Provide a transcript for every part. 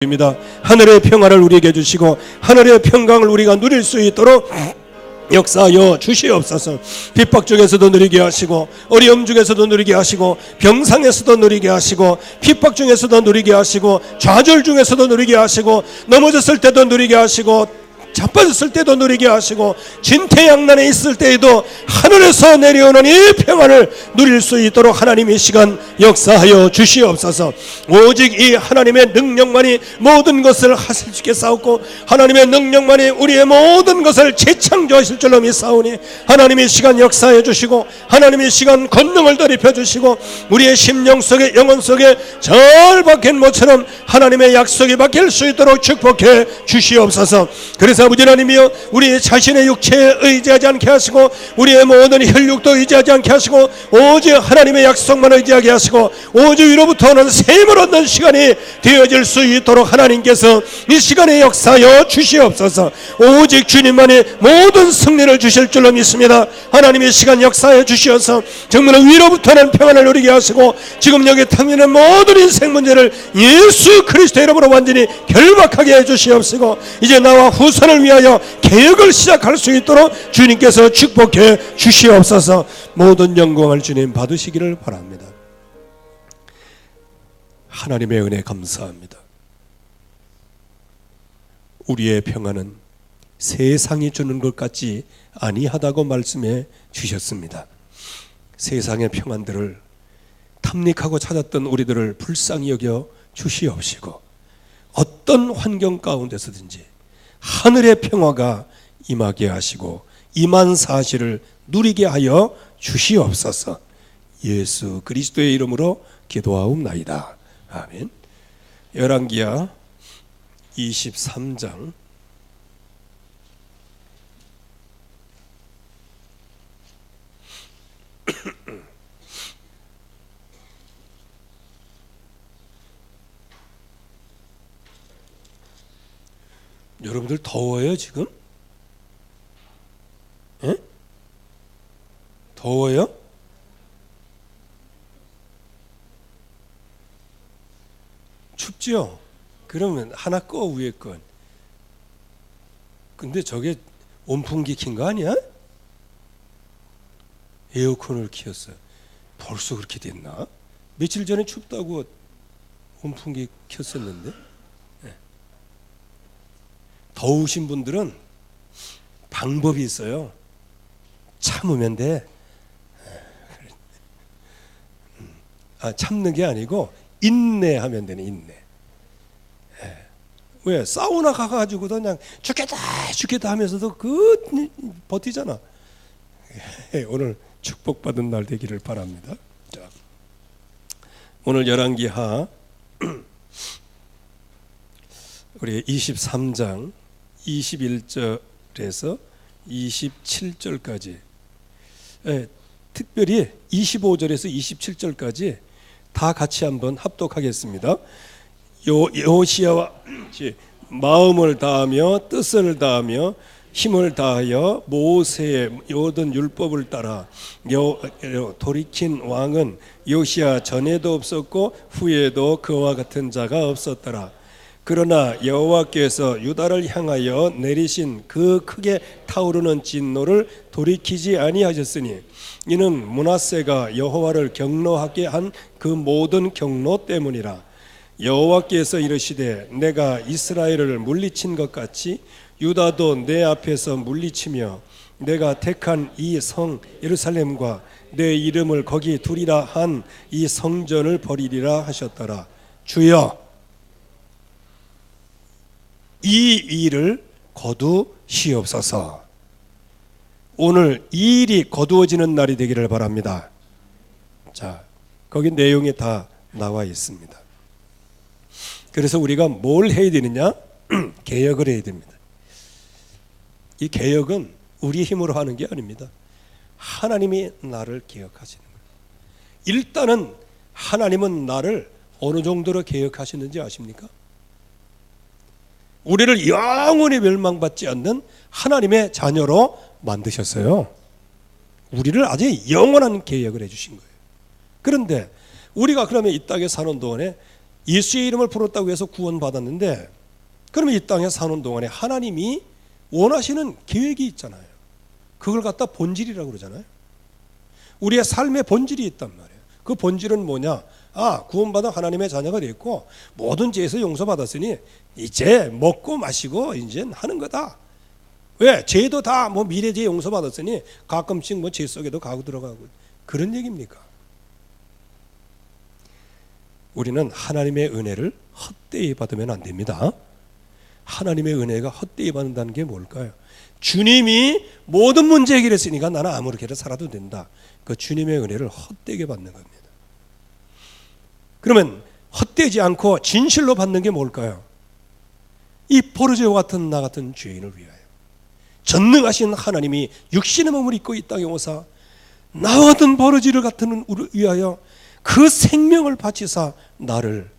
입니다. 하늘의 평화를 우리에게 주시고 하늘의 평강을 우리가 누릴 수 있도록 역사하여 주시옵소서. 핍박 중에서도 누리게 하시고 어려움 중에서도 누리게 하시고 병상에서도 누리게 하시고 핍박 중에서도 누리게 하시고 좌절 중에서도 누리게 하시고 넘어졌을 때도 누리게 하시고 자빠졌을 때도 누리게 하시고 진퇴양난에 있을 때에도 하늘에서 내려오는 이 평안을 누릴 수 있도록 하나님 이 시간 역사하여 주시옵소서. 오직 이 하나님의 능력만이 모든 것을 하실 수 있게 싸웠고 하나님의 능력만이 우리의 모든 것을 재창조하실 줄로 믿사오니 하나님 이 시간 역사해 주시고 하나님 이 시간 권능을 더입혀 주시고 우리의 심령 속에 영혼 속에 절 박힌 모처럼 하나님의 약속이 박힐 수 있도록 축복해 주시옵소서. 그래서 아버지 하나님이여 우리 자신의 육체에 의지하지 않게 하시고 우리의 모든 혈육도 의지하지 않게 하시고 오직 하나님의 약속만 의지하게 하시고 오직 위로부터 오는 셈을 얻는 시간이 되어질 수 있도록 하나님께서 이 시간에 역사하여 주시옵소서. 오직 주님만이 모든 승리를 주실 줄로 믿습니다. 하나님의 시간 역사하여 주시어서 정말 위로부터는 평안을 누리게 하시고 지금 여기 탐내는 모든 인생 문제를 예수 그리스도의 이름으로 완전히 결박하게 해 주시옵시고 이제 나와 후손을 위하여 개혁을 시작할 수 있도록 주님께서 축복해 주시옵소서. 모든 영광을 주님 받으시기를 바랍니다. 하나님의 은혜 감사합니다. 우리의 평안은 세상이 주는 것 같지 아니하다고 말씀해 주셨습니다. 세상의 평안들을 탐닉하고 찾았던 우리들을 불쌍히 여겨 주시옵시고 어떤 환경 가운데서든지 하늘의 평화가 임하게 하시고 임한 사실을 누리게 하여 주시옵소서. 예수 그리스도의 이름으로 기도하옵나이다. 아멘. 열왕기하 23장 여러분들 더워요 지금? 에? 더워요? 춥죠? 그러면 하나 꺼 위에 건. 근데 저게 온풍기 킨 거 아니야? 에어컨을 키웠어요. 벌써 그렇게 됐나? 며칠 전에 춥다고 온풍기 켰었는데. 더우신 분들은 방법이 있어요. 참으면 돼. 참는 게 아니고 인내하면 되네. 인내. 왜? 사우나 가가지고도 그냥 죽겠다 하면서도 버티잖아. 오늘 축복받은 날 되기를 바랍니다. 자, 오늘 열왕기하 우리 23장 21절에서 27절까지 특별히 25절에서 27절까지 다 같이 한번 합독하겠습니다. 여호시아와 마음을 다하며 뜻을 다하며 힘을 다하여 모세의 모든 율법을 따라 돌이킨 왕은 요시야 전에도 없었고 후에도 그와 같은 자가 없었더라. 그러나 여호와께서 유다를 향하여 내리신 그 크게 타오르는 진노를 돌이키지 아니하셨으니 이는 므낫세가 여호와를 경노하게 한 그 모든 경노 때문이라. 여호와께서 이르시되 내가 이스라엘을 물리친 것 같이 유다도 내 앞에서 물리치며 내가 택한 이 성 예루살렘과 내 이름을 거기 두리라 한 이 성전을 버리리라 하셨더라. 주여 이 일을 거두시옵소서. 오늘 이 일이 거두어지는 날이 되기를 바랍니다. 자, 거기 내용이 다 나와 있습니다. 그래서 우리가 뭘 해야 되느냐? 개혁을 해야 됩니다. 이 개혁은 우리 힘으로 하는 게 아닙니다. 하나님이 나를 개혁하시는 거예요. 일단은 하나님은 나를 어느 정도로 개혁하시는지 아십니까? 우리를 영원히 멸망받지 않는 하나님의 자녀로 만드셨어요. 우리를 아주 영원한 개혁을 해주신 거예요. 그런데 우리가 그러면 이 땅에 사는 동안에 예수의 이름을 부르었다고 해서 구원받았는데, 그러면 이 땅에 사는 동안에 하나님이 원하시는 계획이 있잖아요. 그걸 갖다 본질이라고 그러잖아요. 우리의 삶의 본질이 있단 말이에요. 그 본질은 뭐냐? 구원받은 하나님의 자녀가 됐고 모든 죄에서 용서받았으니 이제 먹고 마시고 이제 하는 거다. 왜? 죄도 다 미래 죄 용서받았으니 가끔씩 죄 속에도 가고 들어가고, 그런 얘기입니까? 우리는 하나님의 은혜를 헛되이 받으면 안 됩니다. 하나님의 은혜가 헛되이 받는다는 게 뭘까요? 주님이 모든 문제 해결했으니까 나는 아무렇게나 살아도 된다. 그 주님의 은혜를 헛되게 받는 겁니다. 그러면 헛되지 않고 진실로 받는 게 뭘까요? 이 포르제와 같은 나 같은 죄인을 위하여 전능하신 하나님이 육신의 몸을 입고 이 땅에 오사 나와 같은 버러지를 같은 우리를 위하여 그 생명을 바치사 나를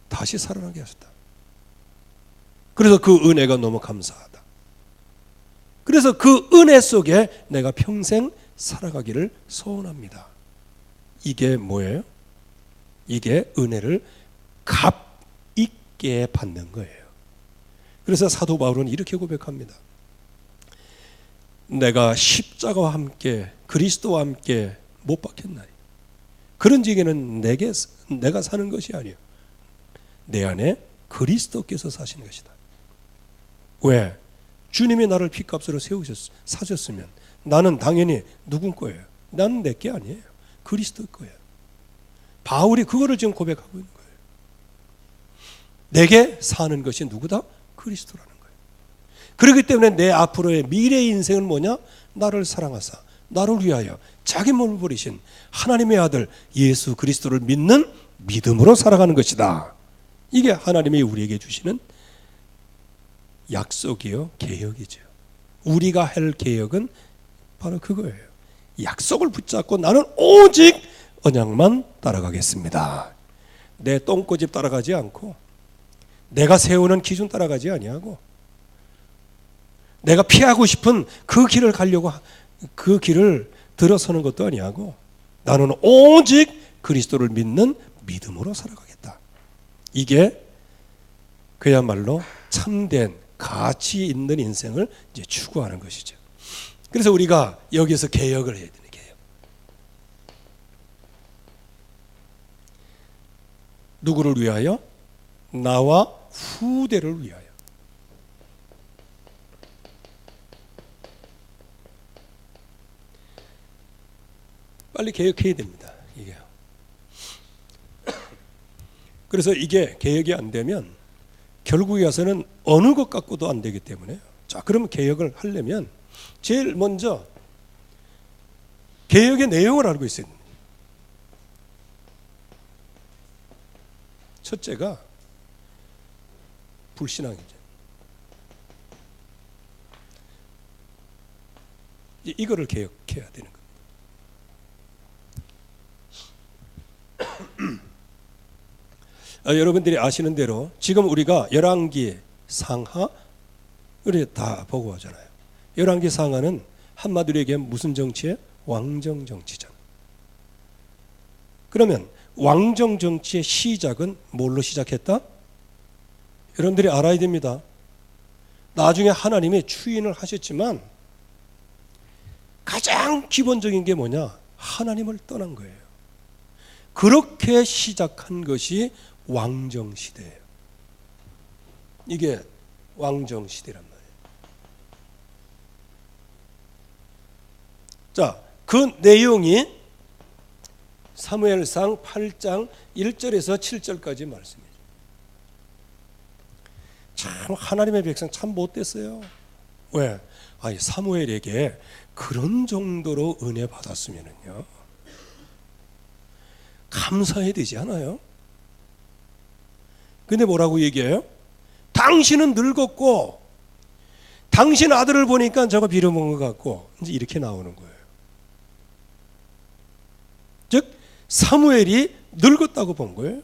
다시 살아나게 하셨다. 그래서 그 은혜가 너무 감사하다. 그래서 그 은혜 속에 내가 평생 살아가기를 소원합니다. 이게 뭐예요? 이게 은혜를 값 있게 받는 거예요. 그래서 사도 바울은 이렇게 고백합니다. 내가 십자가와 함께 그리스도와 함께 못 박혔나니 그런지에는 내가 사는 것이 아니요 내 안에 그리스도께서 사시는 것이다. 왜? 주님이 나를 피값으로 사셨으면 나는 당연히 누군 거예요? 나는 내 게 아니에요. 그리스도 거예요. 바울이 그거를 지금 고백하고 있는 거예요. 내게 사는 것이 누구다? 그리스도라는 거예요. 그렇기 때문에 내 앞으로의 미래의 인생은 뭐냐? 나를 사랑하사 나를 위하여 자기 몸을 버리신 하나님의 아들 예수 그리스도를 믿는 믿음으로 살아가는 것이다. 이게 하나님이 우리에게 주시는 약속이요, 개혁이죠. 우리가 할 개혁은 바로 그거예요. 약속을 붙잡고 나는 오직 언약만 따라가겠습니다. 내 똥꼬집 따라가지 않고 내가 세우는 기준 따라가지 아니하고 내가 피하고 싶은 그 길을 가려고 그 길을 들어서는 것도 아니하고 나는 오직 그리스도를 믿는 믿음으로 살아가겠다. 이게 그야말로 참된 가치 있는 인생을 이제 추구하는 것이죠. 그래서 우리가 여기서 개혁을 해야 되는 개혁. 누구를 위하여? 나와 후대를 위하여. 빨리 개혁해야 됩니다. 이게요. 그래서 이게 개혁이 안 되면 결국에 가서는 어느 것 갖고도 안 되기 때문에, 자, 그러면 개혁을 하려면 제일 먼저 개혁의 내용을 알고 있어야 됩니다. 첫째가 불신앙이죠. 이거를 개혁해야 되는 겁니다. 여러분들이 아시는 대로 지금 우리가 열왕기 상하 우리 다 보고 하잖아요. 열왕기 상하는 한마디로 얘기하면 무슨 정치예요? 왕정 정치잖아요. 그러면 왕정 정치의 시작은 뭘로 시작했다? 여러분들이 알아야 됩니다. 나중에 하나님이 추인을 하셨지만 가장 기본적인 게 뭐냐? 하나님을 떠난 거예요. 그렇게 시작한 것이 왕정시대예요. 이게 왕정시대란 말이에요. 자, 그 내용이 사무엘상 8장 1절에서 7절까지 말씀이죠. 참 하나님의 백성 참 못됐어요. 왜? 아니, 사무엘에게 그런 정도로 은혜 받았으면은요, 감사해야 되지 않아요? 근데 뭐라고 얘기해요? 당신은 늙었고 당신 아들을 보니까 저거 빌어먹은 것 같고, 이제 이렇게 나오는 거예요. 즉 사무엘이 늙었다고 본 거예요.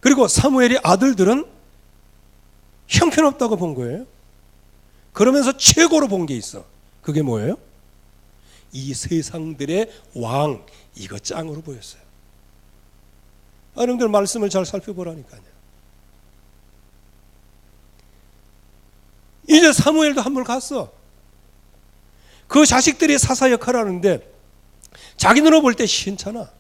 그리고 사무엘의 아들들은 형편없다고 본 거예요. 그러면서 최고로 본 게 있어. 그게 뭐예요? 이 세상들의 왕, 이거 짱으로 보였어요. 여러분들 말씀을 잘 살펴보라니까요. 이제 사무엘도 한 번 갔어. 그 자식들이 사사 역할을 하는데 자기 눈으로 볼 때 시원찮아.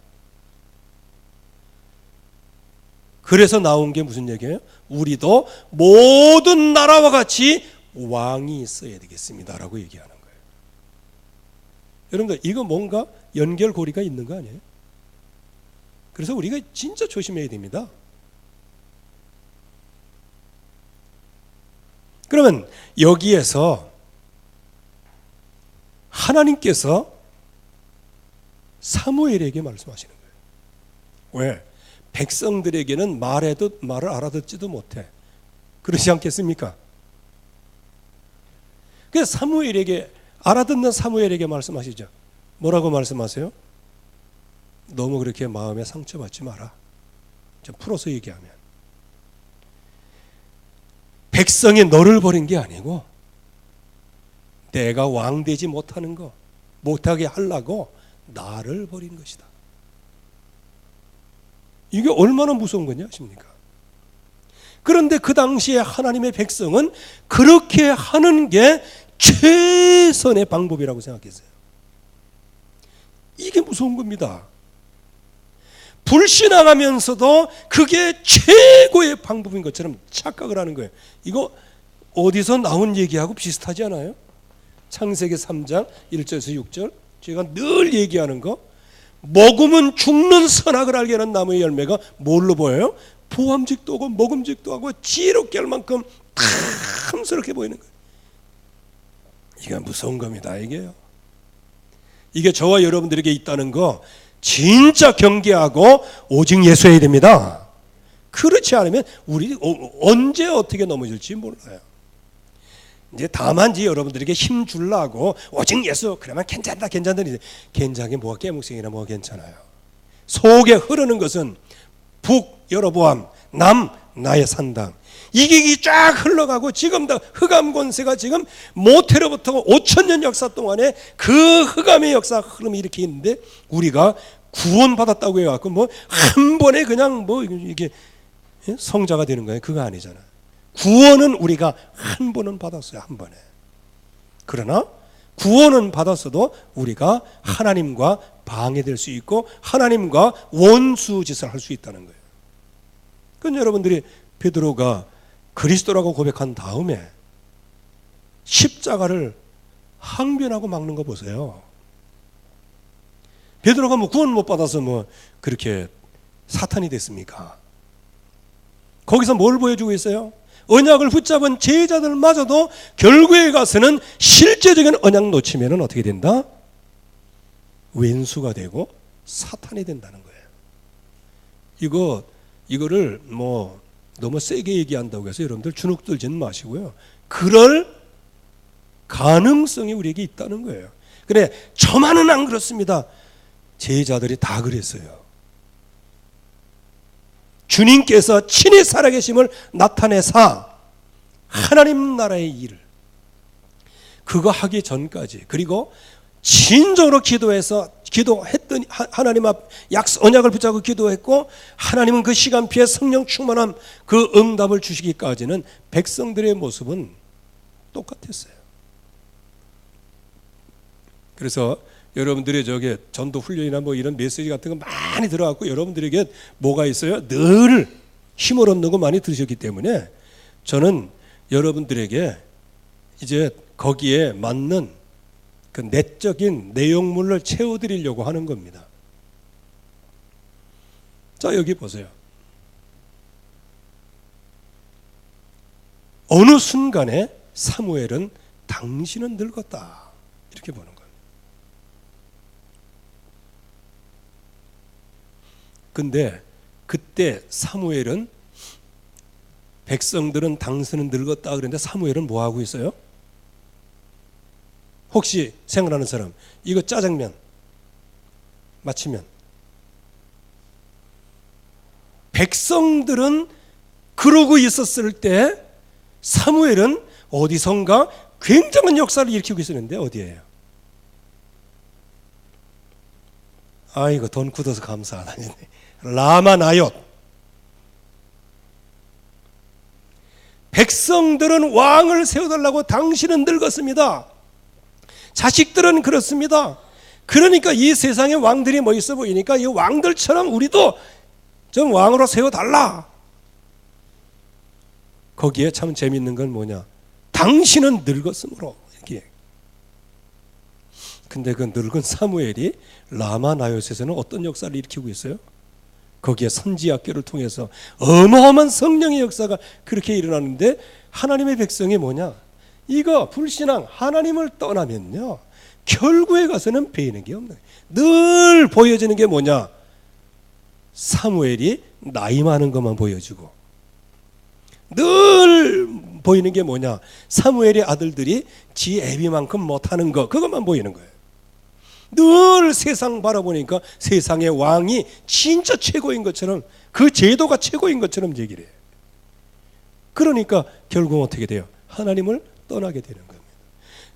그래서 나온 게 무슨 얘기예요? 우리도 모든 나라와 같이 왕이 있어야 되겠습니다라고 얘기하는 거예요. 여러분들 이거 뭔가 연결고리가 있는 거 아니에요? 그래서 우리가 진짜 조심해야 됩니다. 그러면 여기에서 하나님께서 사무엘에게 말씀하시는 거예요. 왜? 백성들에게는 말을 알아듣지도 못해. 그러지 않겠습니까? 그래서 사무엘에게, 알아듣는 사무엘에게 말씀하시죠. 뭐라고 말씀하세요? 너무 그렇게 마음에 상처받지 마라. 좀 풀어서 얘기하면, 백성이 너를 버린 게 아니고 내가 왕 되지 못하는 거, 못하게 하려고 나를 버린 것이다. 이게 얼마나 무서운 거냐 아십니까? 그런데 그 당시에 하나님의 백성은 그렇게 하는 게 최선의 방법이라고 생각했어요. 이게 무서운 겁니다. 불신앙하면서도 그게 최고의 방법인 것처럼 착각을 하는 거예요. 이거 어디서 나온 얘기하고 비슷하지 않아요? 창세기 3장 1절에서 6절, 제가 늘 얘기하는 거, 먹으면 죽는 선악을 알게 하는 나무의 열매가 뭘로 보여요? 보암직도 하고 먹음직도 하고 지혜롭게 할 만큼 탐스럽게 보이는 거예요. 이게 무서운 겁니다. 이게 저와 여러분들에게 있다는 거 진짜 경계하고 오직 예수해야 됩니다. 그렇지 않으면 우리 언제 어떻게 넘어질지 몰라요. 이제 다만 여러분들에게 힘 주려고 오직 예수 그러면 괜찮다 괜찮게 뭐가 깨묵생이나 뭐가 괜찮아요. 속에 흐르는 것은 북 여로보암, 남 나의 산당, 이게 쫙 흘러가고 지금 다 흑암 권세가 지금 모태로부터 5,000년 역사 동안에 그 흑암의 역사 흐름이 이렇게 있는데 우리가 구원받았다고 해갖고 뭐 한 번에 그냥 뭐 이게 성자가 되는 거예요. 그거 아니잖아. 구원은 우리가 한 번은 받았어요. 한 번에. 그러나 구원은 받았어도 우리가 하나님과 방해될 수 있고 하나님과 원수 짓을 할 수 있다는 거예요. 그건 여러분들이 베드로가 그리스도라고 고백한 다음에 십자가를 항변하고 막는 거 보세요. 베드로가 뭐 구원 못 받아서 뭐 그렇게 사탄이 됐습니까? 거기서 뭘 보여주고 있어요? 언약을 붙잡은 제자들마저도 결국에 가서는 실제적인 언약 놓치면 어떻게 된다? 왼수가 되고 사탄이 된다는 거예요. 이거를 뭐 너무 세게 얘기한다고 해서 여러분들 주눅 들지는 마시고요. 그럴 가능성이 우리에게 있다는 거예요. 그래, 저만은 안 그렇습니다. 제자들이 다 그랬어요. 주님께서 친히 살아계심을 나타내사 하나님 나라의 일을 그거 하기 전까지, 그리고 진정으로 기도했더니 하나님 앞 언약을 붙잡고 기도했고 하나님은 그 시간표에 성령 충만함 그 응답을 주시기까지는 백성들의 모습은 똑같았어요. 그래서 여러분들의 저게 전도 훈련이나 뭐 이런 메시지 같은 거 많이 들어갔고 여러분들에게 뭐가 있어요? 늘 힘을 얻는 거 많이 들으셨기 때문에 저는 여러분들에게 이제 거기에 맞는 그 내적인 내용물을 채워드리려고 하는 겁니다. 자, 여기 보세요. 어느 순간에 사무엘은 당신은 늙었다 이렇게 보는 거예요. 근데 그때 사무엘은 백성들은 당신은 늙었다 그랬는데 사무엘은 뭐 하고 있어요? 혹시 생각나는 사람, 이거 짜장면 맞히면 백성들은 그러고 있었을 때 사무엘은 어디선가 굉장한 역사를 일으키고 있었는데 어디예요? 아이고 돈 굳어서 감사하다. 라마나얏. 백성들은 왕을 세워달라고 당신은 늙었습니다. 자식들은 그렇습니다. 그러니까 이 세상에 왕들이 멋있어 보이니까 이 왕들처럼 우리도 좀 왕으로 세워달라. 거기에 참 재밌는 건 뭐냐, 당신은 늙었으므로 이렇게. 근데 그 늙은 사무엘이 라마나얏에서는 어떤 역사를 일으키고 있어요? 거기에 선지학교를 통해서 어마어마한 성령의 역사가 그렇게 일어나는데, 하나님의 백성이 뭐냐, 이거 불신앙, 하나님을 떠나면요 결국에 가서는 베이는 게 없는 거예요. 늘 보여지는 게 뭐냐, 사무엘이 나이 많은 것만 보여주고, 늘 보이는 게 뭐냐, 사무엘의 아들들이 지 애비만큼 못하는 거, 그것만 보이는 거예요. 늘 세상 바라보니까 세상의 왕이 진짜 최고인 것처럼, 그 제도가 최고인 것처럼 얘기를 해요. 그러니까 결국 어떻게 돼요? 하나님을 떠나게 되는 겁니다.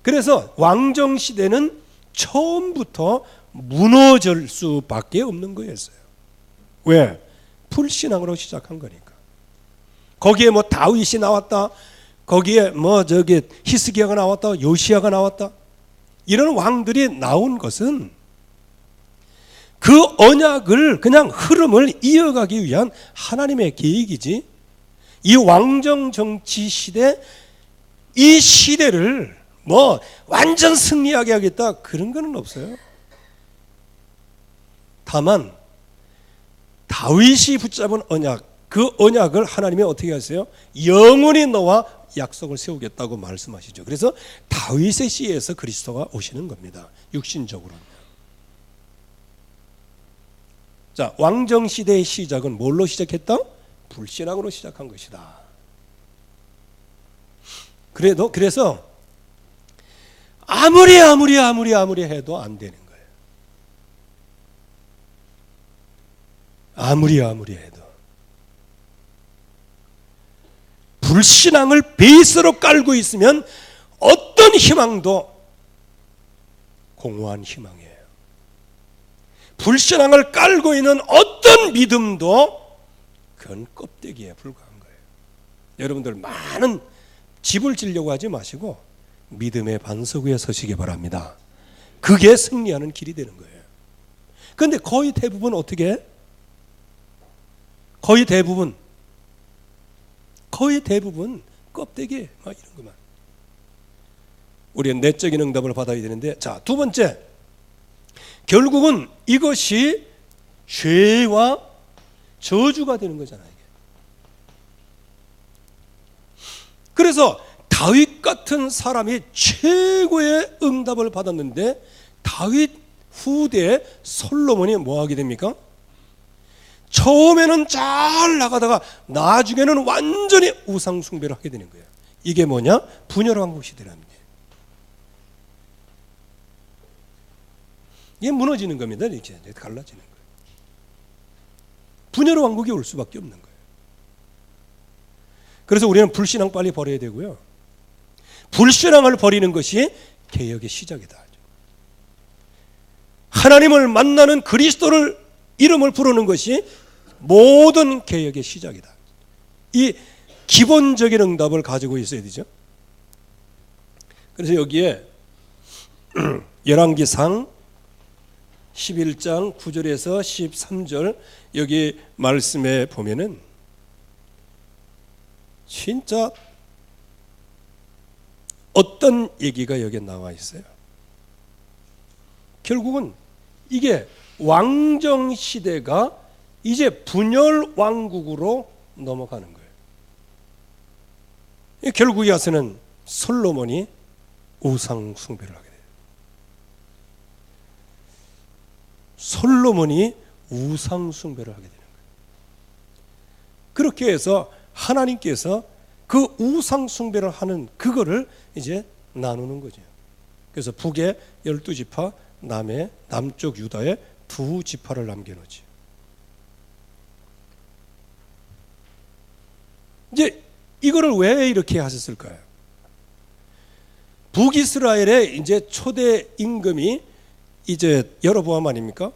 그래서 왕정시대는 처음부터 무너질 수밖에 없는 거였어요. 왜? 불신앙으로 시작한 거니까. 거기에 뭐 다윗이 나왔다, 거기에 뭐 저기 히스기야가 나왔다, 요시야가 나왔다, 이런 왕들이 나온 것은 그 언약을, 그냥 흐름을 이어가기 위한 하나님의 계획이지, 이 왕정 정치 시대, 이 시대를 뭐 완전 승리하게 하겠다, 그런 거는 없어요. 다만 다윗이 붙잡은 언약, 그 언약을 하나님이 어떻게 하세요? 영원히 너와 약속을 세우겠다고 말씀하시죠. 그래서 다윗의 씨에서 그리스도가 오시는 겁니다. 육신적으로는. 자, 왕정 시대의 시작은 뭘로 시작했다? 불신앙으로 시작한 것이다. 그래서 아무리 해도 안 되는 거예요. 아무리 해도. 불신앙을 베이스로 깔고 있으면 어떤 희망도 공허한 희망이에요. 불신앙을 깔고 있는 어떤 믿음도 그건 껍데기에 불과한 거예요. 여러분들 많은 집을 지려고 하지 마시고 믿음의 반석 위에 서시기 바랍니다. 그게 승리하는 길이 되는 거예요. 그런데 거의 대부분 어떻게 해? 거의 대부분 껍데기 막 이런 것만. 우리는 내적인 응답을 받아야 되는데, 자, 두 번째, 결국은 이것이 죄와 저주가 되는 거잖아요. 이게. 그래서 다윗 같은 사람이 최고의 응답을 받았는데, 다윗 후대에 솔로몬이 뭐 하게 됩니까? 처음에는 잘 나가다가 나중에는 완전히 우상 숭배를 하게 되는 거예요. 이게 뭐냐? 분열 왕국 시대랍니다. 이게 무너지는 겁니다. 이렇게 갈라지는 거예요. 분열 왕국이 올 수밖에 없는 거예요. 그래서 우리는 불신앙 빨리 버려야 되고요. 불신앙을 버리는 것이 개혁의 시작이다. 하나님을 만나는 그리스도를 이름을 부르는 것이 모든 개혁의 시작이다. 이 기본적인 응답을 가지고 있어야 되죠. 그래서 여기에 열왕기상 11장 9절에서 13절 여기 말씀에 보면은 진짜 어떤 얘기가 여기에 나와 있어요. 결국은 이게 왕정 시대가 이제 분열 왕국으로 넘어가는 거예요. 결국에 와서는 솔로몬이 우상 숭배를 하게 돼요. 솔로몬이 우상 숭배를 하게 되는 거예요. 그렇게 해서 하나님께서 그 우상 숭배를 하는 그거를 이제 나누는 거죠. 그래서 북에 12지파, 남쪽 유다에 2지파를 남겨놓지. 이제 이거를 왜 이렇게 하셨을까요? 북이스라엘의 이제 초대 임금이 이제 여로보암 아닙니까?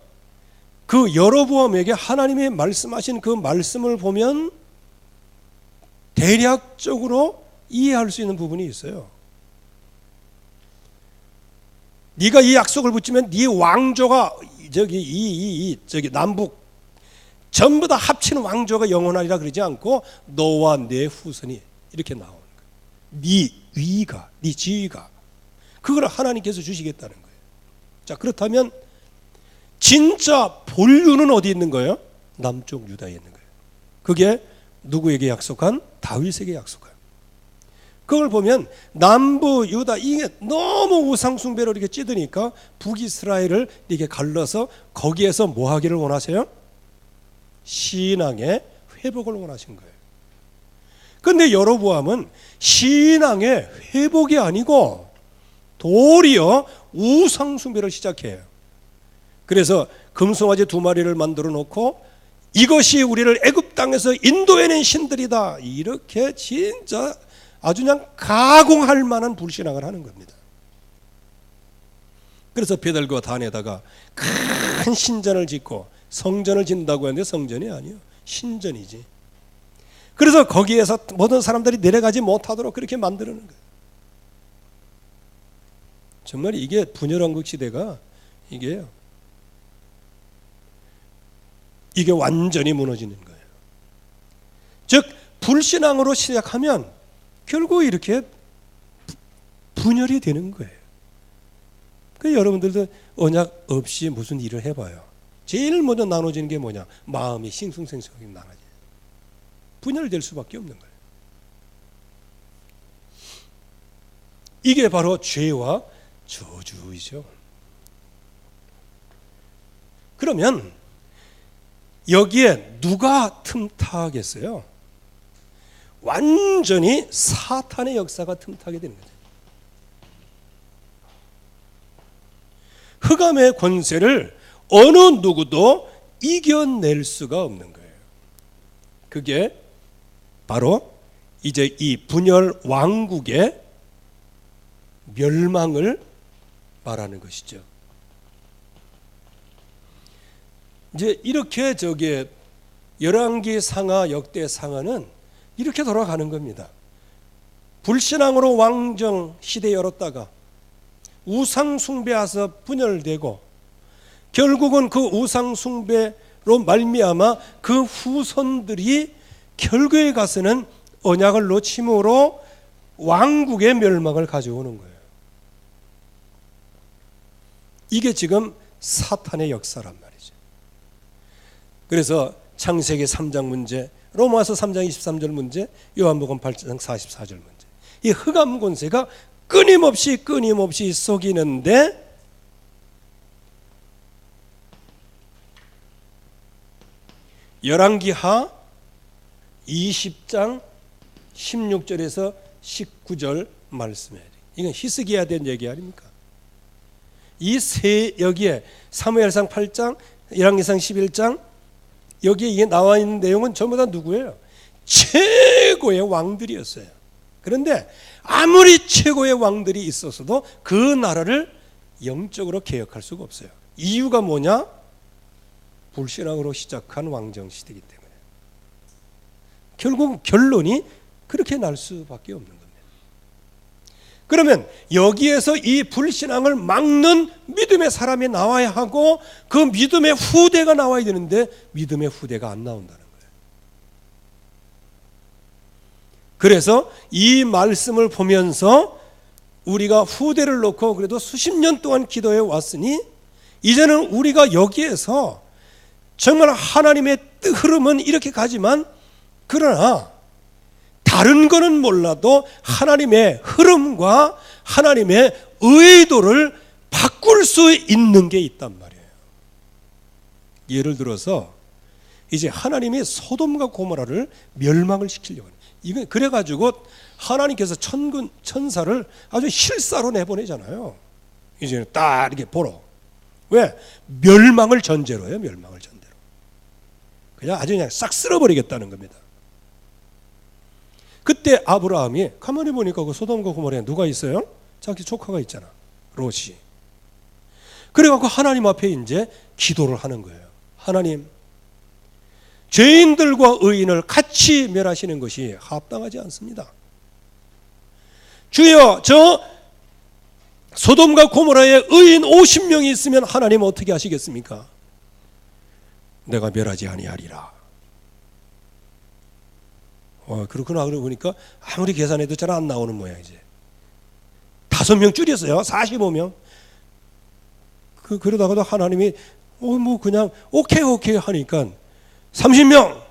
그 여로보암에게 하나님이 말씀하신 그 말씀을 보면 대략적으로 이해할 수 있는 부분이 있어요. 네가 이 약속을 붙이면 네 왕조가 저기 남북 전부 다 합친 왕조가 영원하리라 그러지 않고 너와 내 후손이 이렇게 나오는 거예요. 네 위가, 네 지위가 그걸 하나님께서 주시겠다는 거예요. 자, 그렇다면 진짜 본류는 어디 있는 거예요? 남쪽 유다에 있는 거예요. 그게 누구에게 약속한? 다윗에게 약속한. 그걸 보면 남부 유다 이게 너무 우상 숭배로 이렇게 찌드니까 북이스라엘을 이렇게 갈라서 거기에서 뭐 하기를 원하세요? 신앙의 회복을 원하신 거예요. 그런데 여로보암은 신앙의 회복이 아니고 도리어 우상 숭배를 시작해요. 그래서 금송아지 2마리를 만들어 놓고 이것이 우리를 애굽 땅에서 인도해낸 신들이다 이렇게 진짜 아주 그냥 가공할 만한 불신앙을 하는 겁니다. 그래서 베델과 단에다가 큰 신전을 짓고 성전을 짓는다고 하는데 성전이 아니에요. 신전이지. 그래서 거기에서 모든 사람들이 내려가지 못하도록 그렇게 만드는 거예요. 정말 이게 분열왕국 시대가 이게 완전히 무너지는 거예요. 즉 불신앙으로 시작하면 결국 이렇게 분열이 되는 거예요. 그래서 여러분들도 언약 없이 무슨 일을 해봐요. 제일 먼저 나눠지는 게 뭐냐? 마음이 싱숭생숭하게 나눠져요. 분열될 수밖에 없는 거예요. 이게 바로 죄와 저주이죠. 그러면 여기에 누가 틈타겠어요? 완전히 사탄의 역사가 틈타게 되는 거죠. 흑암의 권세를 어느 누구도 이겨낼 수가 없는 거예요. 그게 바로 이제 이 분열 왕국의 멸망을 말하는 것이죠. 이제 이렇게 열왕기 상하 역대 상하는 이렇게 돌아가는 겁니다. 불신앙으로 왕정 시대 열었다가 우상 숭배해서 분열되고 결국은 그 우상 숭배로 말미암아 그 후손들이 결국에 가서는 언약을 놓침으로 왕국의 멸망을 가져오는 거예요. 이게 지금 사탄의 역사란 말이죠. 그래서 창세기 3장 문제, 로마서 3장 23절 문제, 요한복음 8장 44절 문제. 이 흑암 권세가 끊임없이 속이는데 열왕기하 20장 16절에서 19절 말씀이에요. 이건 히스기야에 대한 얘기 아닙니까? 여기에 사무엘상 8장, 열왕기상 11장 여기에 이게 나와 있는 내용은 전부 다 누구예요? 최고의 왕들이었어요. 그런데 아무리 최고의 왕들이 있었어도 그 나라를 영적으로 개혁할 수가 없어요. 이유가 뭐냐? 불신앙으로 시작한 왕정시대이기 때문에. 결국 결론이 그렇게 날 수밖에 없는 겁니다. 그러면 여기에서 이 불신앙을 막는 믿음의 사람이 나와야 하고 그 믿음의 후대가 나와야 되는데 믿음의 후대가 안 나온다는 거예요. 그래서 이 말씀을 보면서 우리가 후대를 놓고 그래도 수십 년 동안 기도해 왔으니 이제는 우리가 여기에서 정말 하나님의 흐름은 이렇게 가지만 그러나 다른 거는 몰라도 하나님의 흐름과 하나님의 의도를 바꿀 수 있는 게 있단 말이에요. 예를 들어서 이제 하나님이 소돔과 고모라를 멸망을 시키려고 해요. 이거 그래가지고 하나님께서 천사를 아주 실사로 내보내잖아요. 이제 딱 이렇게 보러. 왜? 멸망을 전제로 해요. 멸망을 전제로. 그냥 아주 그냥 싹 쓸어버리겠다는 겁니다. 그때 아브라함이 가만히 보니까 그 소돔과 고모라에 누가 있어요? 자기 조카가 있잖아. 롯이. 그래갖고 하나님 앞에 이제 기도를 하는 거예요. 하나님, 죄인들과 의인을 같이 멸하시는 것이 합당하지 않습니다. 주여, 저 소돔과 고모라에 의인 50명이 있으면 하나님 어떻게 하시겠습니까? 내가 멸하지 아니하리라. 그렇구나. 그러고 보니까 아무리 계산해도 잘 안 나오는 모양이지. 5명 줄였어요. 45명. 그러다가도 하나님이 그냥 오케이 하니까 30명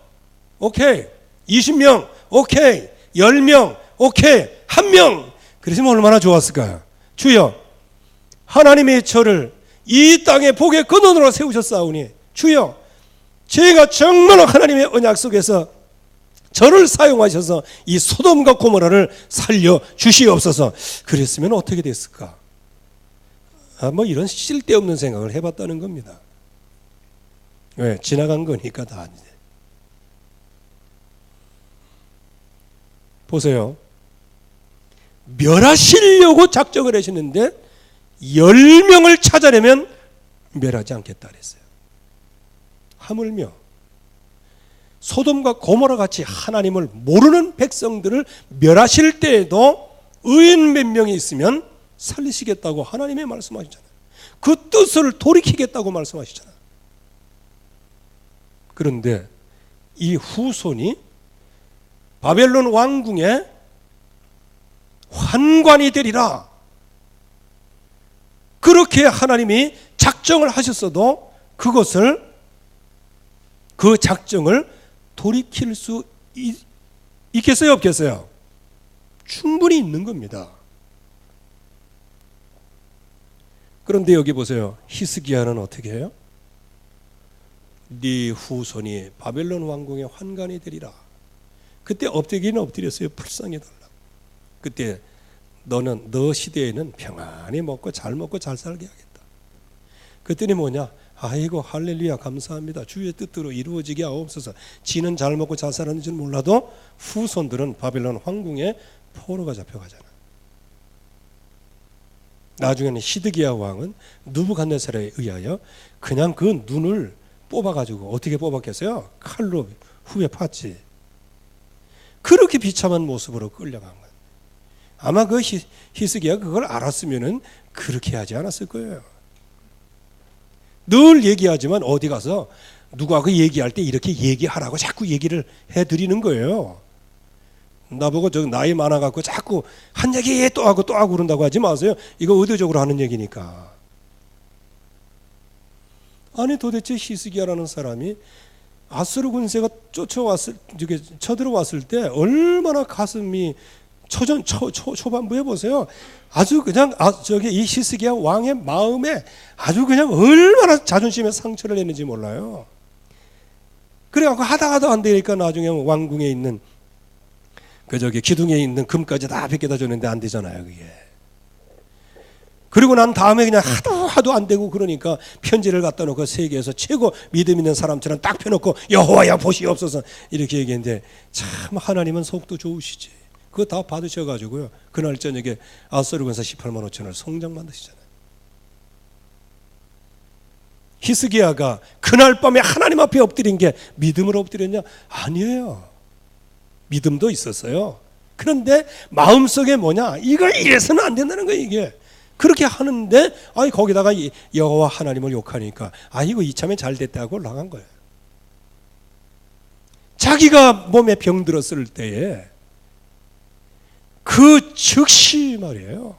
오케이, 20명 오케이, 10명 오케이, 1명. 그랬으면 얼마나 좋았을까요? 주여, 하나님이 저를 이 땅에 복의 근원으로 세우셨사오니 주여, 제가 정말 하나님의 언약 속에서 저를 사용하셔서 이 소돔과 고모라를 살려 주시옵소서. 그랬으면 어떻게 됐을까? 이런 쓸데없는 생각을 해봤다는 겁니다. 왜? 지나간 거니까 다. 보세요. 멸하시려고 작정을 하시는데 10명을 찾아내면 멸하지 않겠다 그랬어요. 하물며 소돔과 고모라 같이 하나님을 모르는 백성들을 멸하실 때에도 의인 몇 명이 있으면 살리시겠다고 하나님이 말씀하시잖아요. 그 뜻을 돌이키겠다고 말씀하시잖아요. 그런데 이 후손이 바벨론 왕궁의 환관이 되리라, 그렇게 하나님이 작정을 하셨어도 그 작정을 돌이킬 수 있겠어요, 없겠어요? 충분히 있는 겁니다. 그런데 여기 보세요. 히스기야는 어떻게 해요? 네 후손이 바벨론 왕궁의 환관이 되리라. 그때 엎드리기는 엎드렸어요. 불쌍히 달라. 그때 너는 너 시대에는 평안히 먹고 잘 살게 하겠다. 그때는 뭐냐? 아이고 할렐루야 감사합니다. 주의 뜻대로 이루어지게 하옵소서. 지는 잘 먹고 잘 살았는지 몰라도 후손들은 바벨론 황궁에 포로가 잡혀가잖아. 나중에는 시드기야 왕은 느부갓네살에 의하여 그냥 그 눈을 뽑아가지고, 어떻게 뽑았겠어요? 칼로 후에 팠지. 그렇게 비참한 모습으로 끌려간 거예요. 아마 그 히스기야가 그걸 알았으면은 그렇게 하지 않았을 거예요. 늘 얘기하지만 어디 가서 누구하고 얘기할 때 이렇게 얘기하라고 자꾸 얘기를 해드리는 거예요. 나보고 저 나이 많아갖고 자꾸 한 얘기 또 하고 그런다고 하지 마세요. 이거 의도적으로 하는 얘기니까. 아니 도대체 히스기야라는 사람이 아수르 군세가 쳐들어왔을 때 얼마나 가슴이 초반부에 보세요. 아주 그냥 이 히스기야 왕의 마음에 아주 그냥 얼마나 자존심에 상처를 했는지 몰라요. 그래갖고 하다가도 안 되니까 나중에 왕궁에 있는 기둥에 있는 금까지 다 벗겨다 줬는데 안 되잖아요, 그게. 그리고 난 다음에 그냥 하도 안 되고 그러니까 편지를 갖다 놓고 세계에서 최고 믿음 있는 사람처럼 딱 펴놓고 여호와야 보시옵소서 이렇게 얘기했는데, 참 하나님은 속도 좋으시지. 그거 다 받으셔가지고요, 그날 저녁에 아수르 군사 18만 5천을 성장 만드시잖아요. 히스기야가 그날 밤에 하나님 앞에 엎드린 게 믿음으로 엎드렸냐? 아니에요. 믿음도 있었어요. 그런데 마음속에 뭐냐? 이걸 이래서는 안 된다는 거예요, 이게. 그렇게 하는데 거기다가 여호와 하나님을 욕하니까 이거 이참에 잘 됐다고 나간 거예요. 자기가 몸에 병 들었을 때에 그 즉시 말이에요.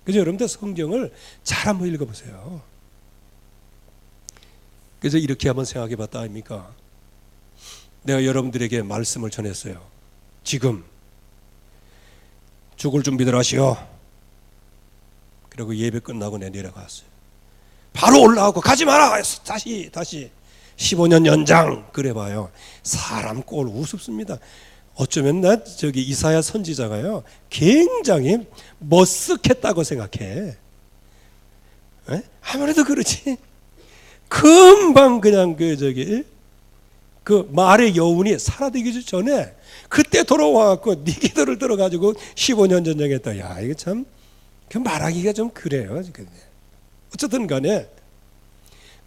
그래서 여러분들 성경을 잘 한번 읽어보세요. 그래서 이렇게 한번 생각해 봤다 아닙니까? 내가 여러분들에게 말씀을 전했어요. 지금 죽을 준비들 하시오. 그리고 예배 끝나고 내려갔어요. 바로 올라가고 가지 마라. 다시 15년 연장. 그래 봐요. 사람 꼴 우습습니다. 어쩌면 이사야 선지자가요, 굉장히 머쓱했다고 생각해. 에? 아무래도 그렇지. 금방 그냥 그 말의 여운이 사라지기 전에 그때 돌아와갖고 네 기도를 들어가지고 15년 전쟁했다. 야, 이거 참 말하기가 좀 그래요. 어쨌든 간에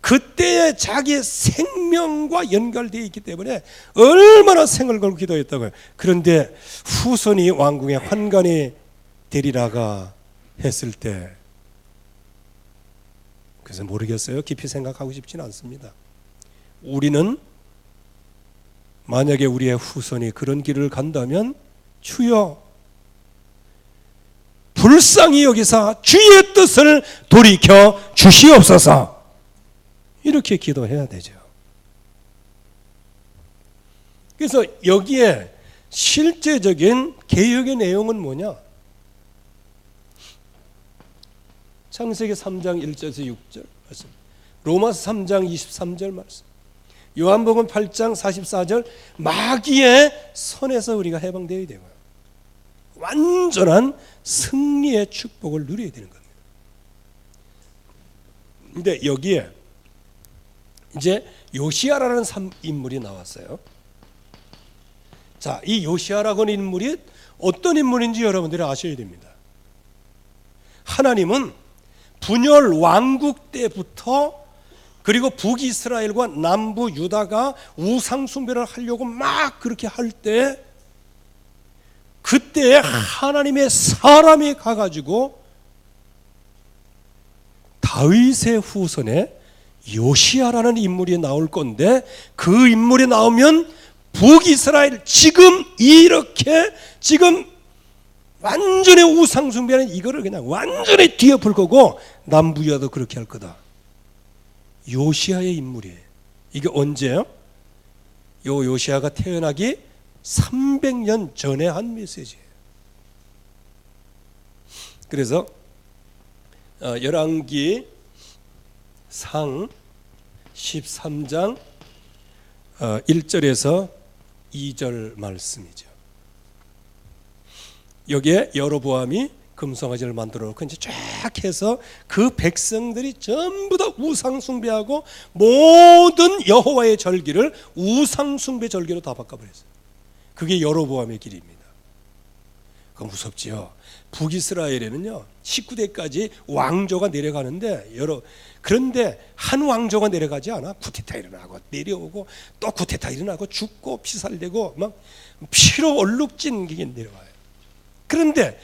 그때의 자기의 생명과 연결되어 있기 때문에 얼마나 생을 걸고 기도했다고요. 그런데 후손이 왕궁의 환관이 되리라가 했을 때, 그래서 모르겠어요. 깊이 생각하고 싶지는 않습니다. 우리는 만약에 우리의 후손이 그런 길을 간다면 주여 불쌍히 여기사 주의 뜻을 돌이켜 주시옵소서, 이렇게 기도해야 되죠. 그래서 여기에 실제적인 개혁의 내용은 뭐냐? 창세기 3장 1절에서 6절 말씀, 로마서 3장 23절 말씀, 요한복음 8장 44절, 마귀의 손에서 우리가 해방되어야 되고요. 완전한 승리의 축복을 누려야 되는 겁니다. 근데 여기에 이제 요시야라는 인물이 나왔어요. 자, 이 요시야라고 하는 인물이 어떤 인물인지 여러분들이 아셔야 됩니다. 하나님은 분열 왕국 때부터, 그리고 북이스라엘과 남부 유다가 우상 숭배를 하려고 막 그렇게 할 때, 그때 하나님의 사람이 가가지고 다윗의 후손에 요시야라는 인물이 나올 건데, 그 인물이 나오면 북이스라엘 지금 이렇게 지금 완전히 우상 숭배하는 이거를 그냥 완전히 뒤엎을 거고, 남부 유다도 그렇게 할 거다. 요시야의 인물이에요. 이게 언제요? 요 요시야가 태어나기 300년 전에 한 메시지예요. 그래서 열왕기 상 13장 1절에서 2절 말씀이죠. 여기에 여로보암이 금송아지를 만들어 놓고 이제 쫙 해서 그 백성들이 전부 다 우상 숭배하고 모든 여호와의 절기를 우상 숭배 절기로 다 바꿔버렸어요. 그게 여로보암의 길입니다. 그거 무섭지요. 북이스라엘에는요 19대까지 왕조가 내려가는데, 그런데 한 왕조가 내려가지 않아. 쿠데타 일어나고 내려오고 또 쿠데타 일어나고 죽고 피살되고 막 피로 얼룩진 게 내려와요. 그런데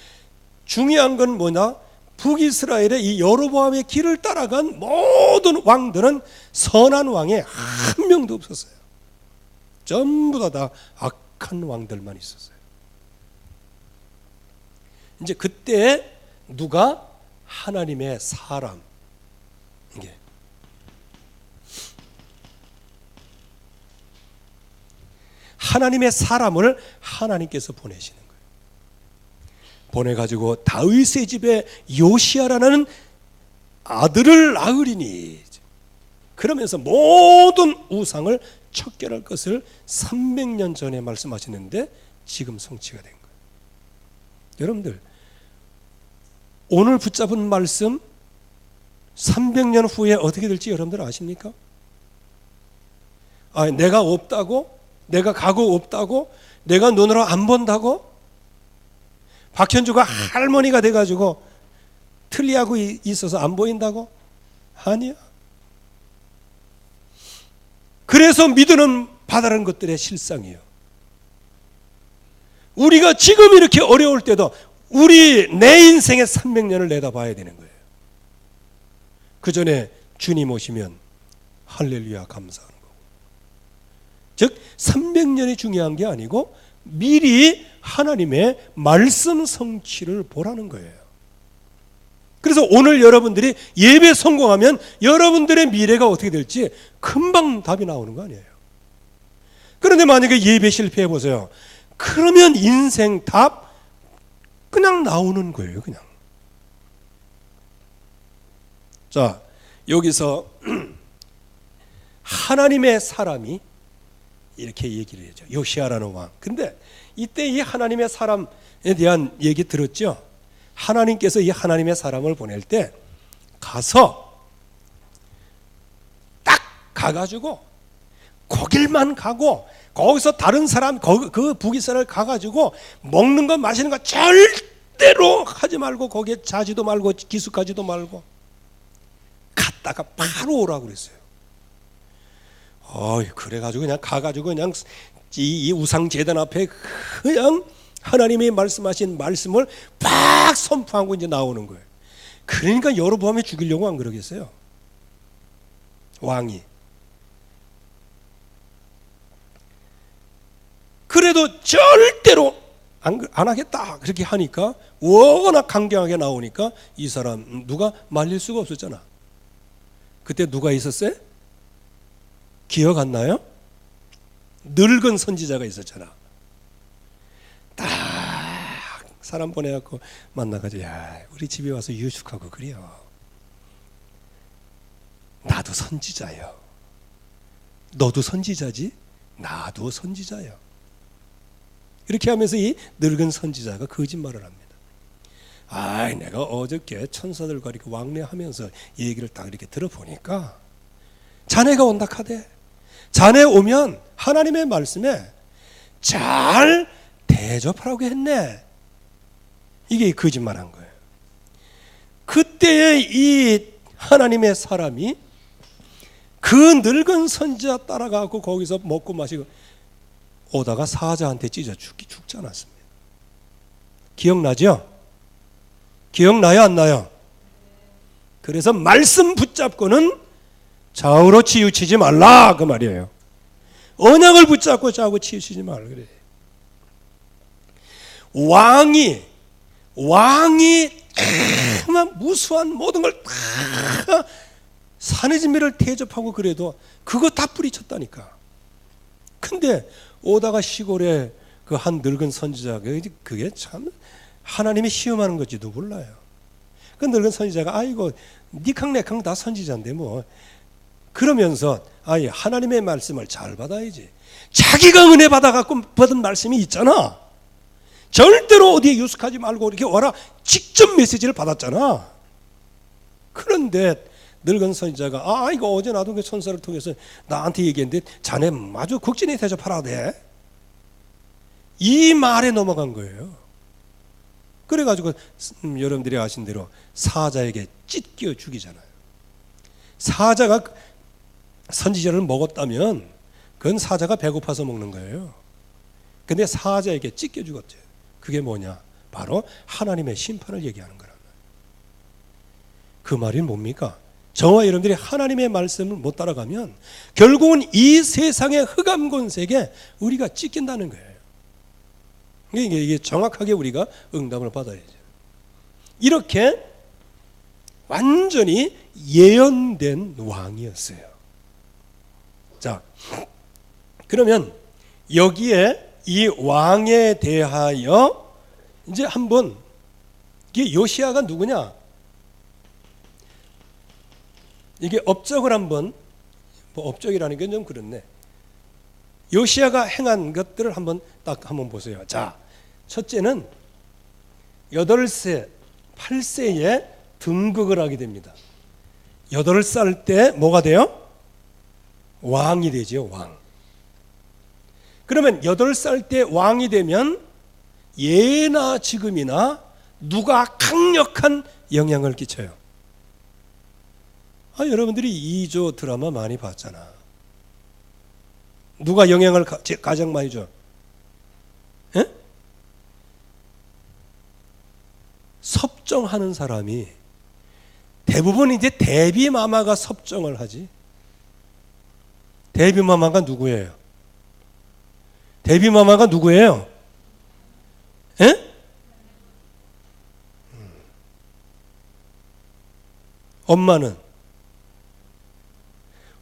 중요한 건 뭐냐? 북이스라엘의 이 여로보암의 길을 따라간 모든 왕들은 선한 왕에 한 명도 없었어요. 전부 다 악한 왕들만 있었어요. 이제 그때 누가 하나님의 사람, 이게 하나님의 사람을 하나님께서 보내시는 거예요. 보내가지고 다윗의 집에 요시야라는 아들을 낳으리니, 그러면서 모든 우상을 척결할 것을 300년 전에 말씀하셨는데 지금 성취가 된 거예요. 여러분들, 오늘 붙잡은 말씀 300년 후에 어떻게 될지 여러분들 아십니까? 내가 없다고? 내가 가고 없다고? 내가 눈으로 안 본다고? 박현주가 할머니가 돼가지고 틀리하고 있어서 안 보인다고? 아니야. 그래서 믿음은 바다라는 것들의 실상이에요. 우리가 지금 이렇게 어려울 때도 내 인생의 300년을 내다봐야 되는 거예요. 그 전에 주님 오시면 할렐루야 감사하는 거고, 즉 300년이 중요한 게 아니고 미리 하나님의 말씀 성취를 보라는 거예요. 그래서 오늘 여러분들이 예배 성공하면 여러분들의 미래가 어떻게 될지 금방 답이 나오는 거 아니에요. 그런데 만약에 예배 실패해 보세요. 그러면 인생 답 그냥 나오는 거예요. 그냥. 자, 여기서 하나님의 사람이 이렇게 얘기를 해죠. 요시야라는 왕. 근데 이때 이 하나님의 사람에 대한 얘기 들었죠? 하나님께서 이 하나님의 사람을 보낼 때 가서 딱 가가지고 거길만 가고, 거기서 다른 사람, 그 북이스라엘 가가지고 먹는 거 마시는 거 절대로 하지 말고, 거기에 자지도 말고 기숙하지도 말고 갔다가 바로 오라고 그랬어요. 그래가지고 그냥 가가지고 그냥 이 우상 제단 앞에 그냥 하나님이 말씀하신 말씀을 팍 선포하고 이제 나오는 거예요. 그러니까 여로보암이 죽이려고 안 그러겠어요, 왕이. 그래도 절대로 안 하겠다 그렇게 하니까, 워낙 강경하게 나오니까 이 사람 누가 말릴 수가 없었잖아. 그때 누가 있었어요? 기억 안 나요? 늙은 선지자가 있었잖아. 딱 사람 보내갖고 만나가지고, 야, 우리 집에 와서 유축하고 그래요. 나도 선지자요. 너도 선지자지? 나도 선지자요. 이렇게 하면서 이 늙은 선지자가 거짓말을 합니다. 내가 어저께 천사들과 이렇게 왕래하면서 얘기를 딱 이렇게 들어보니까 자네가 온다 카대. 자네 오면 하나님의 말씀에 잘 대접하라고 했네. 이게 거짓말한 거예요. 그때의 이 하나님의 사람이 그 늙은 선지자 따라가고 거기서 먹고 마시고 오다가 사자한테 찢어 죽지 않았습니다. 기억나죠? 기억나요, 안 나요? 그래서 말씀 붙잡고는 좌우로 치우치지 말라 그 말이에요. 언약을 붙잡고 좌우로 치우치지 말라 그래. 왕이 무수한 모든 걸 다 산의 진미를 대접하고 그래도 그거 다 뿌리쳤다니까. 근데 오다가 시골에 그 한 늙은 선지자가, 그게 참 하나님이 시험하는 건지도 몰라요. 그 늙은 선지자가 아이고 니캉내캉 다 선지자인데 뭐 그러면서 하나님의 말씀을 잘 받아야지. 자기가 은혜 받아갖고 받은 말씀이 있잖아. 절대로 어디에 유숙하지 말고 이렇게 와라. 직접 메시지를 받았잖아. 그런데 늙은 선지자가 이거 어제 나도 그 천사를 통해서 나한테 얘기했는데 자네 아주 극진히 대접하라 돼. 이 말에 넘어간 거예요. 그래가지고 여러분들이 아신 대로 사자에게 찢겨 죽이잖아요. 사자가 선지자를 먹었다면 그건 사자가 배고파서 먹는 거예요. 근데 사자에게 찢겨 죽었죠. 그게 뭐냐? 바로 하나님의 심판을 얘기하는 거란 말이에요. 그 말이 뭡니까? 저와 여러분들이 하나님의 말씀을 못 따라가면 결국은 이 세상의 흑암 권세에 우리가 찢긴다는 거예요. 이게 정확하게 우리가 응답을 받아야죠. 이렇게 완전히 예언된 왕이었어요. 자, 그러면 여기에 이 왕에 대하여 이제 한번, 이게 요시야가 누구냐? 이게 업적을 한번, 업적이라는 게 좀 그렇네. 요시야가 행한 것들을 한번 보세요. 자, 첫째는 8세, 8세에 등극을 하게 됩니다. 8살 때 뭐가 돼요? 왕이 되죠, 왕. 그러면 8살 때 왕이 되면 예나 지금이나 누가 강력한 영향을 끼쳐요? 여러분들이 2조 드라마 많이 봤잖아. 누가 영향을 가장 많이 줘? 에? 섭정하는 사람이 대부분 이제 데뷔마마가 섭정을 하지. 데뷔마마가 누구예요? 데뷔마마가 누구예요? 에? 엄마는?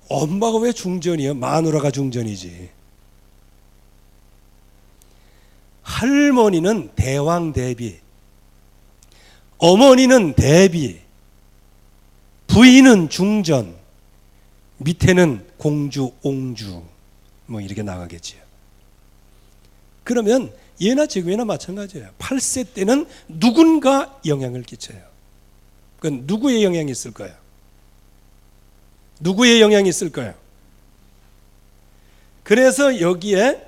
엄마가 왜 중전이야? 마누라가 중전이지. 할머니는 대왕 대비, 어머니는 대비, 부인은 중전, 밑에는 공주, 옹주 뭐 이렇게 나가겠지요. 그러면 예나 지금이나 마찬가지예요. 8세 때는 누군가 영향을 끼쳐요. 그건 누구의 영향이 있을까요? 누구의 영향이 있을까요? 그래서 여기에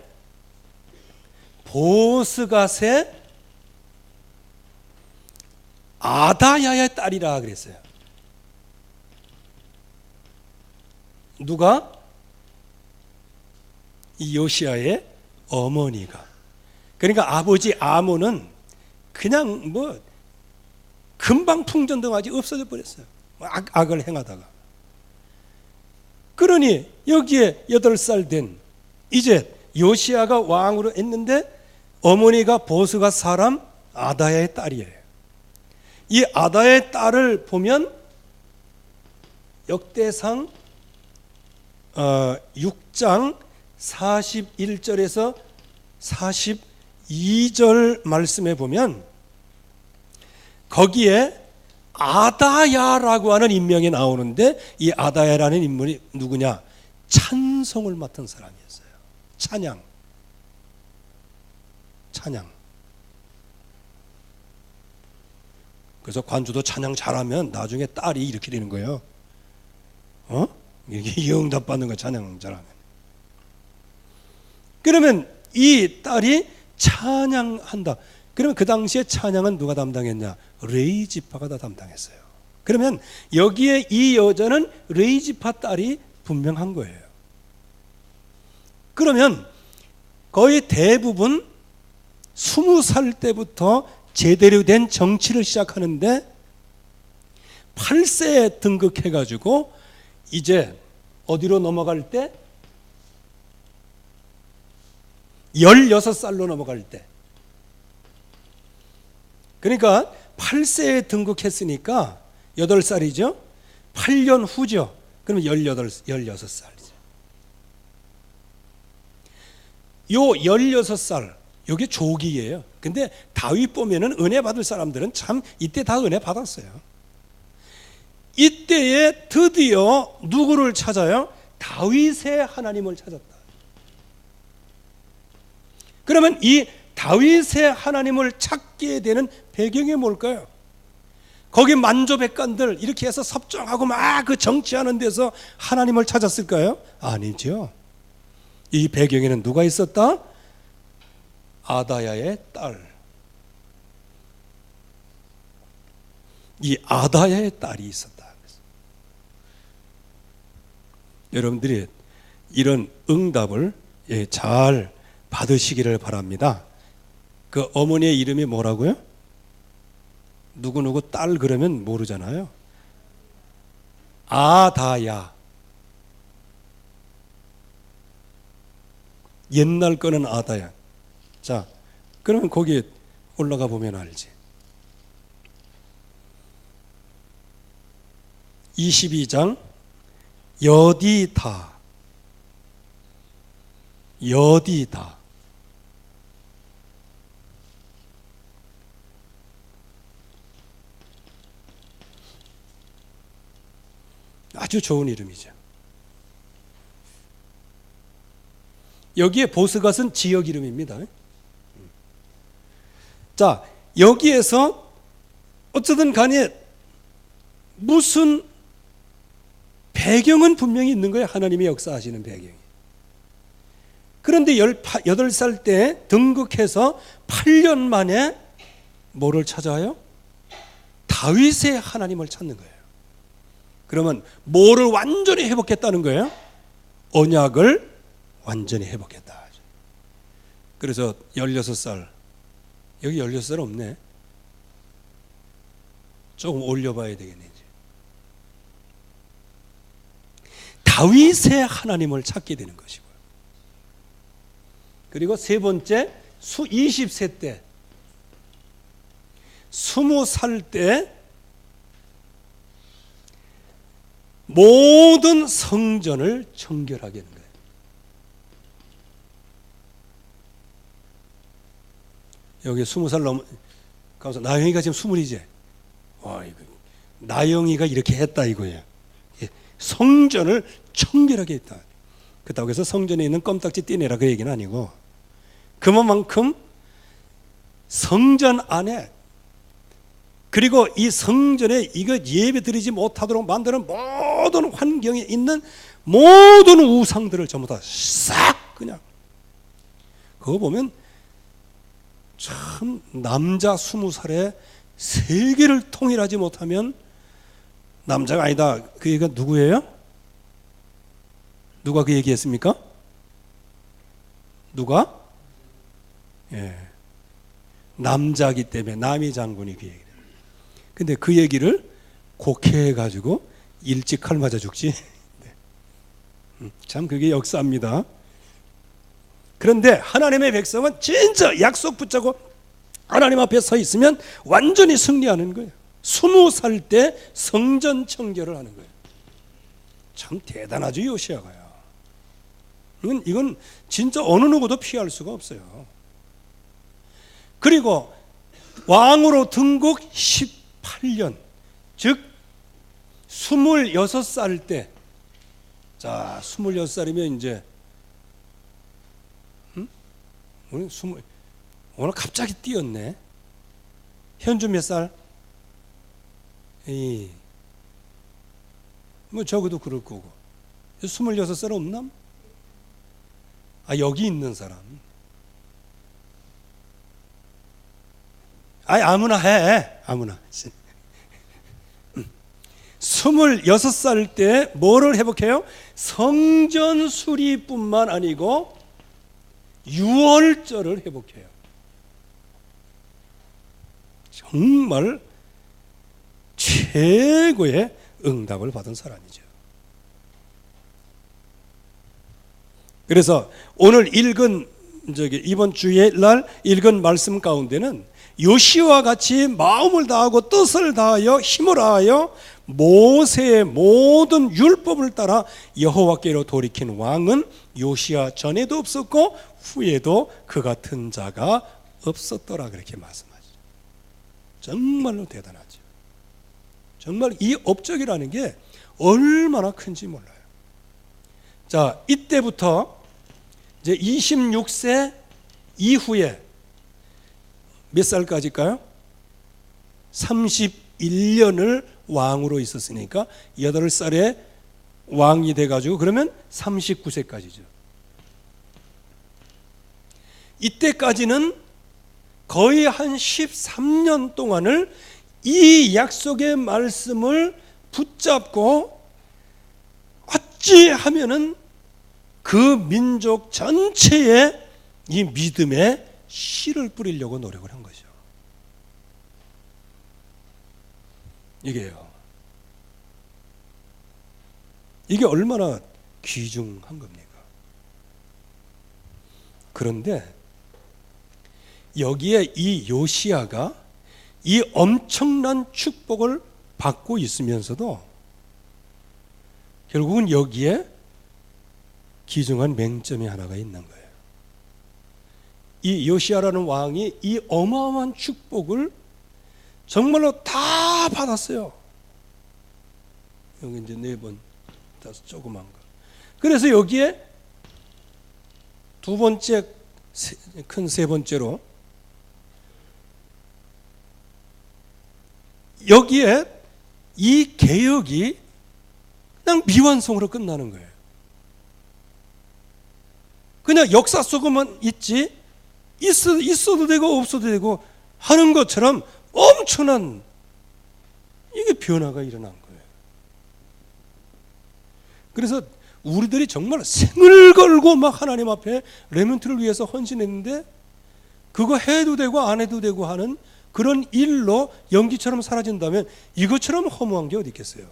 보스갓의 아다야의 딸이라 그랬어요. 누가? 이 요시야의 어머니가, 그러니까 아버지 아몬은 그냥 뭐 금방 풍전등하지 없어져 버렸어요. 악을 행하다가. 그러니 여기에 8살 된 이제 요시야가 왕으로 했는데 어머니가 보스가 사람 아다야의 딸이에요. 이 아다야의 딸을 보면 역대상 6장 41절에서 42절 말씀에 보면 거기에 아다야라고 하는 인명이 나오는데 이 아다야라는 인물이 누구냐? 찬송을 맡은 사람이었어요. 찬양. 그래서 관주도 찬양 잘하면 나중에 딸이 이렇게 되는 거예요. 이게 응답 받는 거, 찬양 잘하면. 그러면 이 딸이 찬양한다. 그러면 그 당시에 찬양은 누가 담당했냐? 레이지파가 다 담당했어요. 그러면 여기에 이 여자는 레이지파 딸이 분명한 거예요. 그러면 거의 대부분 20살 때부터 제대로 된 정치를 시작하는데 8세에 등극해가지고 이제 어디로 넘어갈 때? 16살로 넘어갈 때. 그러니까 8세에 등극했으니까 8살이죠. 8년 후죠. 그러면 16살이죠. 요 16살, 요게 조기예요. 근데 다윗 보면은 은혜 받을 사람들은 참 이때 다 은혜 받았어요. 이때에 드디어 누구를 찾아요? 다윗의 하나님을 찾았다. 그러면 이 다윗의 하나님을 찾게 되는 배경이 뭘까요? 거기 만조백관들 이렇게 해서 섭정하고 막 그 정치하는 데서 하나님을 찾았을까요? 아니죠. 이 배경에는 누가 있었다? 아다야의 딸. 이 아다야의 딸이 있었다. 여러분들이 이런 응답을 잘 받으시기를 바랍니다. 그 어머니의 이름이 뭐라고요? 누구누구 딸 그러면 모르잖아요. 아다야. 옛날 거는 아다야. 자, 그러면 거기 올라가 보면 알지. 22장 여디다. 아주 좋은 이름이죠. 여기에 보스갓은 지역 이름입니다. 자, 여기에서 어쨌든 간에 무슨 배경은 분명히 있는 거예요. 하나님이 역사하시는 배경이. 그런데 18살 때 등극해서 8년 만에 뭐를 찾아요? 다윗의 하나님을 찾는 거예요. 그러면 뭐를 완전히 회복했다는 거예요? 언약을 완전히 회복했다. 그래서 16살, 여기 16살 없네. 조금 올려봐야 되겠네. 다윗의 하나님을 찾게 되는 것이고요. 그리고 세 번째, 20세 때, 20살 때 모든 성전을 청결하게 하는 거예요. 여기 20살 가서 나영이가 지금 20이지. 와, 이거 나영이가 이렇게 했다 이거예요. 성전을 청결하게 했다. 그렇다고 해서 성전에 있는 껌딱지 떼내라 그 얘기는 아니고, 그만큼 성전 안에, 그리고 이 성전에 이거 예배 드리지 못하도록 만드는 모든 환경에 있는 모든 우상들을 전부 다 싹 그냥, 그거 보면 참 남자 20살에 세계를 통일하지 못하면 남자가 아니다. 그 얘기가 누구예요? 누가 그 얘기했습니까? 누가? 예. 남자기 때문에 남이 장군이 그 얘기를. 근데 그 얘기를 곡해해가지고 일찍 칼 맞아 죽지. 참 그게 역사입니다. 그런데 하나님의 백성은 진짜 약속 붙잡고 하나님 앞에 서 있으면 완전히 승리하는 거예요. 20살 때 성전 청결을 하는 거예요. 참 대단하죠, 요시야가요. 이건 진짜 어느 누구도 피할 수가 없어요. 그리고 왕으로 등극 18년, 즉 26살 때, 자 26살이면 이제 오늘 갑자기 뛰었네. 현주 몇 살? 뭐 적어도 그럴 거고. 26살 없나? 아, 여기 있는 사람. 아니, 아무나 해. 아무나. 26살 때 뭐를 회복해요? 성전 수리뿐만 아니고 유월절을 회복해요. 정말 최고의 응답을 받은 사람이죠. 그래서 오늘 읽은 이번 주일 날 읽은 말씀 가운데는 요시와 같이 마음을 다하고 뜻을 다하여 힘을 다하여 모세의 모든 율법을 따라 여호와께로 돌이킨 왕은 요시야 전에도 없었고 후에도 그 같은 자가 없었더라, 그렇게 말씀하죠. 정말로 대단하죠. 정말 이 업적이라는 게 얼마나 큰지 몰라요. 자, 이때부터 이제 26세 이후에 몇 살까지일까요? 31년을 왕으로 있었으니까 8살에 왕이 돼가지고 그러면 39세까지죠. 이때까지는 거의 한 13년 동안을 이 약속의 말씀을 붙잡고 어찌하면은 그 민족 전체에 이 믿음에 씨를 뿌리려고 노력을 한 거죠. 이게 얼마나 귀중한 겁니까? 그런데 여기에 이 요시야가 이 엄청난 축복을 받고 있으면서도 결국은 여기에 귀중한 맹점이 하나가 있는 거예요. 이 요시야라는 왕이 이 어마어마한 축복을 정말로 다 받았어요. 여기 이제 4번, 5 조그만 거. 그래서 여기에 두 번째, 큰 세 번째로 여기에 이 개혁이 그냥 미완성으로 끝나는 거예요. 그냥 역사 속에만 있지, 있어도 되고 없어도 되고 하는 것처럼 엄청난 이게 변화가 일어난 거예요. 그래서 우리들이 정말 생을 걸고 막 하나님 앞에 레몬트를 위해서 헌신했는데 그거 해도 되고 안 해도 되고 하는 그런 일로 연기처럼 사라진다면 이것처럼 허무한 게 어디 있겠어요?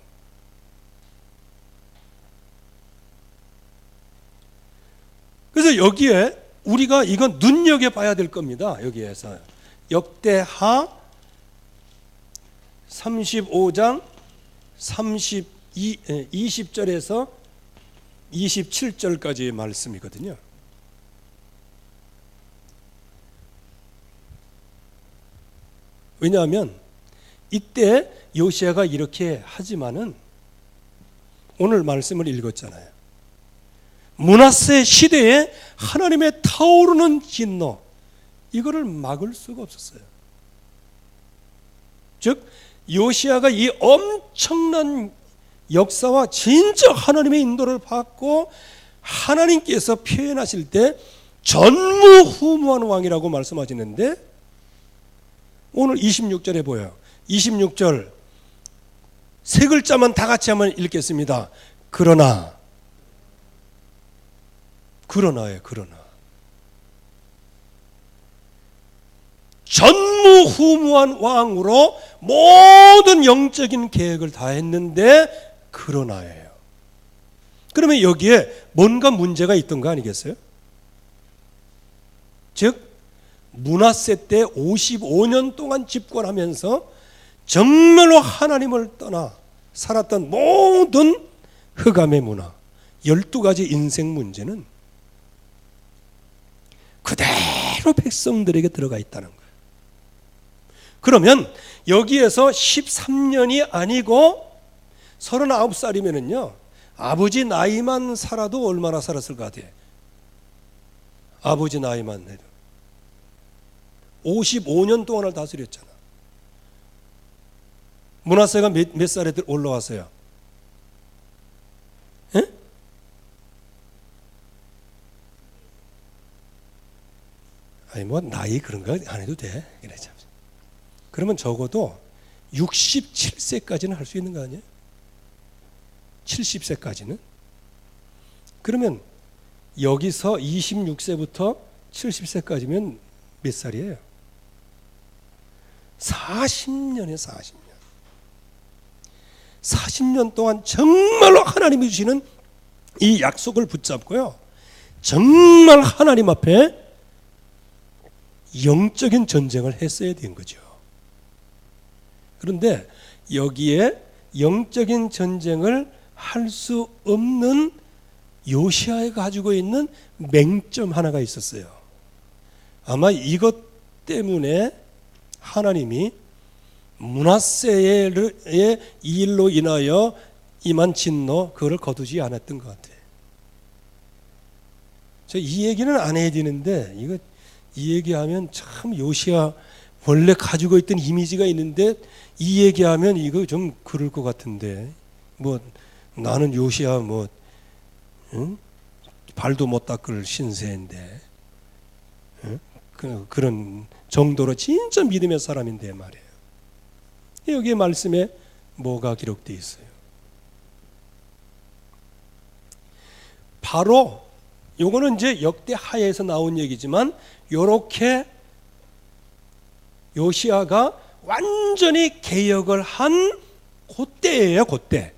그래서 여기에 우리가 이건 눈여겨봐야 될 겁니다. 여기에서 역대하 35장 20절에서 27절까지의 말씀이거든요. 왜냐하면 이때 요시야가 이렇게 하지만은 오늘 말씀을 읽었잖아요. 므낫세 시대에 하나님의 타오르는 진노, 이거를 막을 수가 없었어요. 즉 요시야가 이 엄청난 역사와 진짜 하나님의 인도를 받고 하나님께서 표현하실 때 전무후무한 왕이라고 말씀하시는데 오늘 26절에 보여요. 26절 세 글자만 다 같이 한번 읽겠습니다. 그러나예요. 그러나 전무후무한 왕으로 모든 영적인 계획을 다 했는데 그러나예요. 그러면 여기에 뭔가 문제가 있던 거 아니겠어요? 즉 므낫세 때 55년 동안 집권하면서 정말로 하나님을 떠나 살았던 모든 흑암의 문화, 12가지 인생 문제는 그대로 백성들에게 들어가 있다는 거예요. 그러면 여기에서 13년이 아니고 39살이면은요, 아버지 나이만 살아도 얼마나 살았을 것 같아요? 아버지 나이만 해도 55년 동안을 다스렸잖아. 므낫세가 몇 살에 올라왔어요? 에? 아니 뭐 나이 그런 거 안 해도 돼. 그래 참. 그러면 적어도 67세까지는 할 수 있는 거 아니에요? 70세까지는? 그러면 여기서 26세부터 70세까지면 몇 살이에요? 40년이에요. 40년. 40년 동안 정말로 하나님이 주시는 이 약속을 붙잡고요, 정말 하나님 앞에 영적인 전쟁을 했어야 된 거죠. 그런데 여기에 영적인 전쟁을 할 수 없는 요시야가 가지고 있는 맹점 하나가 있었어요. 아마 이것 때문에 하나님이 므낫세의 이 일로 인하여 임한 진노, 그거를 거두지 않았던 것 같아요. 저 이 얘기는 안 해야 되는데 이 얘기하면 참 요시야 원래 가지고 있던 이미지가 있는데 이 얘기하면 이거 좀 그럴 것 같은데, 뭐 나는 요시야 뭐 응? 발도 못 닦을 신세인데 응? 그런 정도로 진짜 믿음의 사람인데 말이에요. 여기에 말씀에 뭐가 기록되어 있어요? 바로 요거는 이제 역대 하에서 나온 얘기지만 요렇게 요시야가 완전히 개혁을 한 그때예요. 그때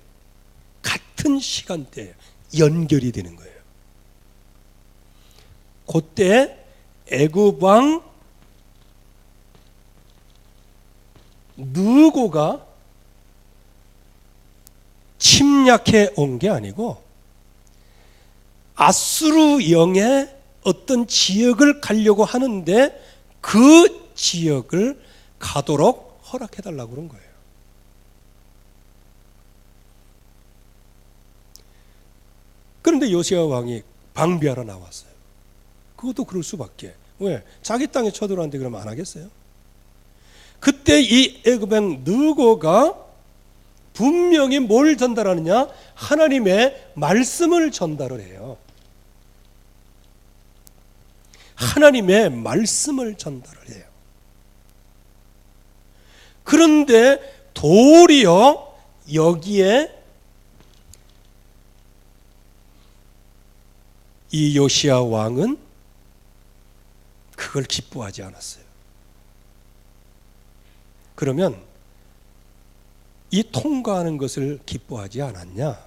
같은 시간대예요. 연결이 되는 거예요. 그때 애굽 왕 느고가 침략해 온 게 아니고 아수르 영의 어떤 지역을 가려고 하는데 그 지역을 가도록 허락해 달라고 그런 거예요. 그런데 요시야 왕이 방비하러 나왔어요. 그것도 그럴 수밖에. 왜? 자기 땅에 쳐들어왔는데 그러면 안 하겠어요? 그때 이 애굽 왕 느고가 분명히 뭘 전달하느냐? 하나님의 말씀을 전달을 해요. 하나님의 말씀을 전달을 해요. 그런데 도리어 여기에 이 요시야 왕은 그걸 기뻐하지 않았어요. 그러면 이 통과하는 것을 기뻐하지 않았냐?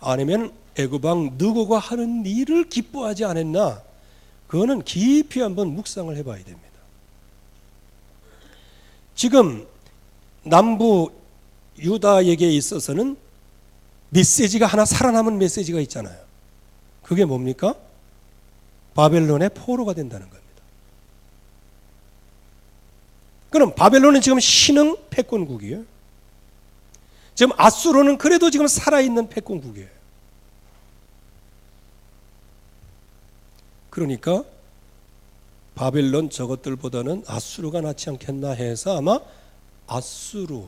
아니면 애굽 왕 느고가 하는 일을 기뻐하지 않았나? 그거는 깊이 한번 묵상을 해봐야 됩니다. 지금 남부 유다에게 있어서는 메시지가 하나 살아남은 메시지가 있잖아요. 그게 뭡니까? 바벨론의 포로가 된다는 겁니다. 그럼 바벨론은 지금 신흥 패권국이에요. 지금 아수르는 그래도 지금 살아있는 패권국이에요. 그러니까 바벨론 저것들보다는 아수르가 낫지 않겠나 해서 아마 아수르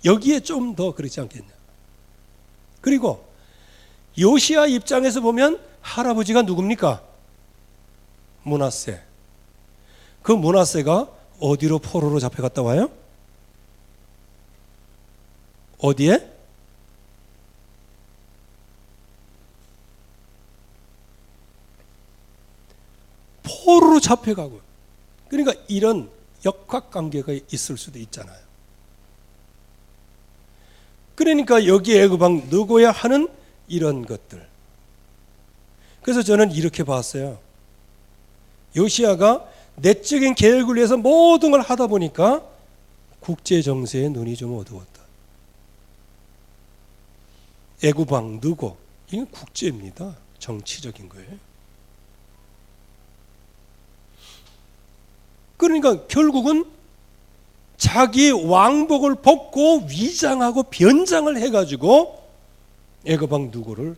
여기에 좀 더 그렇지 않겠냐. 그리고 요시야 입장에서 보면 할아버지가 누굽니까? 므낫세. 그 므낫세가 어디로 포로로 잡혀갔다 와요? 어디에? 포로로 잡혀가고. 그러니까 이런 역학관계가 있을 수도 있잖아요. 그러니까 여기에 애굽왕 느고야 하는 이런 것들. 그래서 저는 이렇게 봤어요. 요시야가 내적인 계획을 위해서 모든 걸 하다 보니까 국제 정세에 눈이 좀 어두웠다. 애굽왕 느고, 이건 국제입니다. 정치적인 거예요. 그러니까 결국은 자기 왕복을 벗고 위장하고 변장을 해가지고 애굽왕 느고를